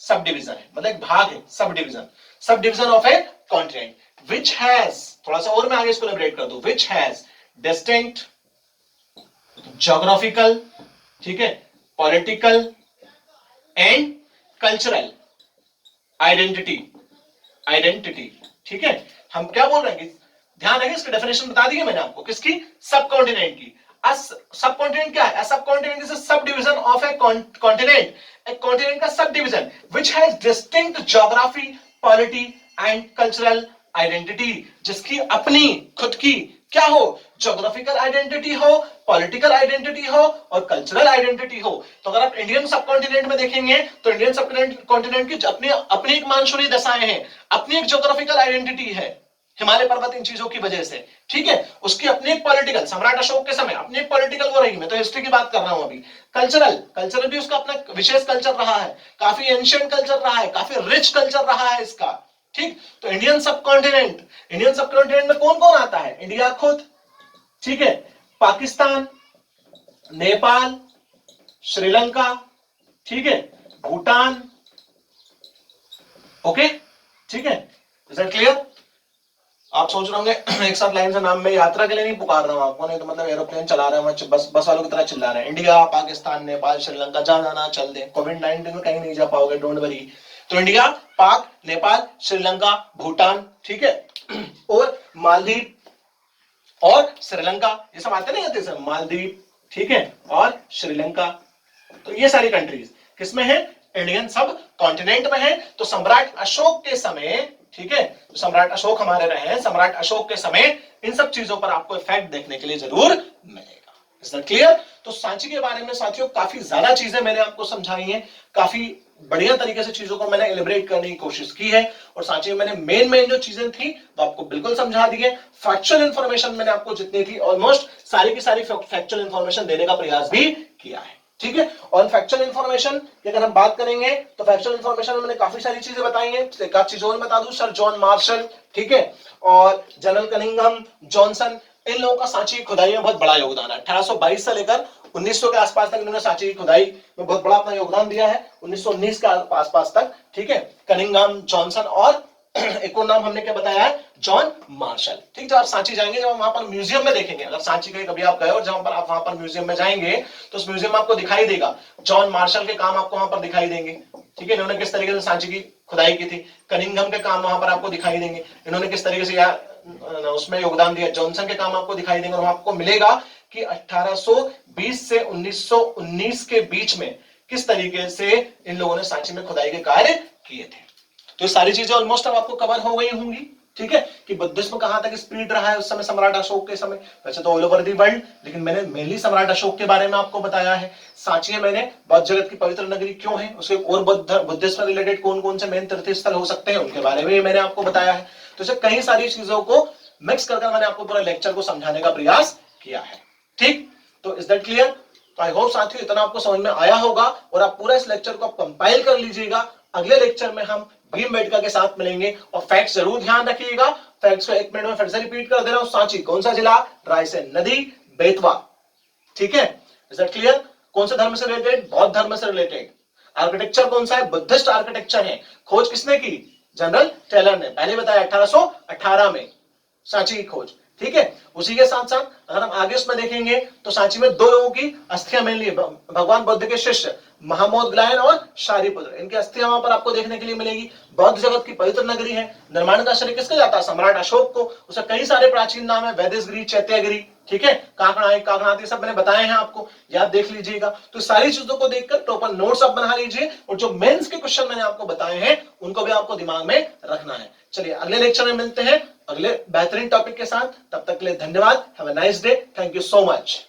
सब डिवीजन है, मतलब एक भाग है, sub division. Sub division of A continent which has, थोड़ा सा और मैं आगे इसको इलैबोरेट कर दूं, विच हैज डिस्टिंक्ट ज्योग्राफिकल, ठीक है, पॉलिटिकल एंड कल्चरल आइडेंटिटी। ठीक है, हम क्या बोल रहे हैं? ध्यान रखिए, इसकी डेफिनेशन बता दी है मैंने आपको। किसकी? सब कॉन्टिनेंट की। सब कॉन्टिनेंट क्या है? सब continent is a sub division of A continent, एक कॉन्टिनेंट का sub division which has distinct geography, polity and cultural identity, जिसकी अपनी खुद की क्या हो? ज्योग्राफिकल आइडेंटिटी हो, पॉलिटिकल आइडेंटिटी हो और कल्चरल आइडेंटिटी हो। तो अगर आप इंडियन सब कॉन्टिनेंट में देखेंगे तो इंडियन सब कॉन्टिनेंट की अपनी एक मानसूनी दशाएं हैं, अपनी एक ज्योग्राफिकल आइडेंटिटी है, हिमालय पर्वत इन चीजों की वजह से। ठीक है, उसकी अपनी एक पॉलिटिकल, सम्राट अशोक के समय अपनी एक पॉलिटिकल वो रही। मैं तो हिस्ट्री की बात कर रहा हूं अभी। कल्चरल भी उसका अपना विशेष कल्चर रहा है, काफी एंशिएंट कल्चर रहा है, काफी रिच कल्चर रहा है इसका। ठीक, तो इंडियन सब कॉन्टिनेंट में कौन कौन आता है? इंडिया खुद, ठीक है, पाकिस्तान, नेपाल, श्रीलंका, ठीक है, भूटान। ओके, ठीक है, इज दैट क्लियर? आप सोच रहे होंगे एक साथ लाइन से नाम में यात्रा के लिए नहीं पुकार रहा हूं आपको, नहीं तो मतलब एरोप्लेन चला रहे हैं, बस वालों की तरह चिल्ला रहे हैं। इंडिया, पाकिस्तान, नेपाल, श्रीलंका, जहां जाना चल दे। कोविड-19 में कहीं नहीं जा पाओगे, डोंट वरी। तो इंडिया, पाक, नेपाल, श्रीलंका, भूटान, ठीक है, और मालदीव और श्रीलंका, ये सब आते नहीं आते? मालदीव, ठीक है, और श्रीलंका। तो ये सारी कंट्रीज किसमें है? इंडियन सब कॉन्टिनेंट में है। तो सम्राट अशोक के समय, ठीक है, तो सम्राट अशोक हमारे रहे हैं, सम्राट अशोक के समय इन सब चीजों पर आपको इफेक्ट देखने के लिए जरूर मिलेगा। Is that clear? तो सांची के बारे में साथियों काफी ज्यादा चीजें मैंने आपको समझाई हैं, काफी बढ़िया तरीके से चीजों को मैंने एलिब्रेट करने की कोशिश की है। और सांची में मैंने मेन जो चीजें थी वो आपको बिल्कुल समझा दी है। फैक्चुअल इंफॉर्मेशन मैंने आपको जितनी थी ऑलमोस्ट सारी की सारी फैक्चुअल इंफॉर्मेशन देने का प्रयास भी किया है। ठीक है। और फैक्चुअल इंफॉर्मेशन की अगर हम बात करेंगे तो फैक्चुअल इंफॉर्मेशन में मैंने काफी सारी चीजें बताई हैं। एक आध चीज और बता दूं, सर जॉन मार्शल, ठीक है, और जनरल कनिंघम, जॉनसन, इन लोगों का सांची की खुदाई में बहुत बड़ा योगदान है। 1822 से लेकर 1900 के आसपास तक इन्होंने सांची की खुदाई में बहुत बड़ा अपना योगदान दिया है, 1919 के आसपास तक, ठीक है। कनिंघम, जॉनसन और एक और नाम हमने क्या बताया है, जॉन मार्शल, ठीक। जब आप सांची जाएंगे, जब वहां पर म्यूजियम में देखेंगे, अगर सांची के कभी आप गए और जहां पर आप वहां पर म्यूजियम में जाएंगे तो उस म्यूजियम में आपको दिखाई देगा जॉन मार्शल के काम आपको वहां पर दिखाई देंगे, ठीक है। इन्होंने किस तरीके से सांची की खुदाई की थी। कनिंघम के काम वहां पर आपको दिखाई देंगे, इन्होंने किस तरीके से उसमें योगदान दिया। जॉनसन के काम आपको दिखाई देंगे और आपको मिलेगा कि 1820 से 1919 के बीच में किस तरीके से इन लोगों ने सांची में खुदाई के कार्य किए थे। तो ये सारी चीजें ऑलमोस्ट अब आपको कवर हो गई होंगी, ठीक है, कि बुद्धिज्म कहां तक स्प्रेड रहा है उस समय सम्राट अशोक के समय। वैसे तो ऑल ओवर दी वर्ल्ड, लेकिन मैंने मेनली सम्राट अशोक के बारे में आपको बताया है। सांची में मैंने बौद्ध जगत की पवित्र नगरी क्यों है, उसके और बुद्धिज्म से रिलेटेड कौन कौन से मेन तीर्थ स्थल हो सकते हैं उनके बारे में मैंने आपको बताया है। तो इसे कई सारी चीजों को मिक्स कर मैंने आपको पूरा लेक्चर को समझाने का प्रयास किया है, ठीक। तो इज दैट क्लियर? तो आई होप साथियों इतना आपको समझ में आया होगा और आप पूरा इस लेक्चर को कंपाइल कर लीजिएगा। अगले लेक्चर में हम भीमबेटका के साथ मिलेंगे और फैक्ट्स जरूर ध्यान रखिएगा। फैक्ट्स को एक मिनट में फिर से रिपीट कर दे रहा हूं। सांची कौन सा जिला, रायसेन नदी, बेतवा, ठीक है। Is that clear? कौन से धर्म से रिलेटेड, बौद्ध धर्म से रिलेटेड। आर्किटेक्चर कौन सा है, बुद्धिस्ट आर्किटेक्चर है। खोज किसने की, जनरल टेलर ने, पहले बताया 1818 में सांची की खोज, ठीक है। उसी के साथ साथ अगर हम आगे उसमें देखेंगे तो सांची में दो लोगों की अस्थियां मिली, भगवान बुद्ध के शिष्य महामोदग्लायन और शारिपुत्र, इनकी अस्थियां वहां पर आपको देखने के लिए मिलेगी। बौद्ध जगत की पवित्र नगरी है। निर्माण का श्रेय किसका जाता है, सम्राट अशोक को। उसके कई सारे प्राचीन नाम है, वैदेशगिरी, चैत्यगिरी, ठीक है, काकनाई, काकनाती, सब मैंने बताए हैं आपको, याद देख लीजिएगा। तो सारी चीजों को देखकर प्रॉपर नोट्स आप बना लीजिए और जो मेंस के क्वेश्चन मैंने आपको बताए हैं उनको भी आपको दिमाग में रखना है। चलिए अगले लेक्चर में मिलते हैं अगले बेहतरीन टॉपिक के साथ। तब तक के लिए धन्यवाद। Have a nice day. Thank you so much.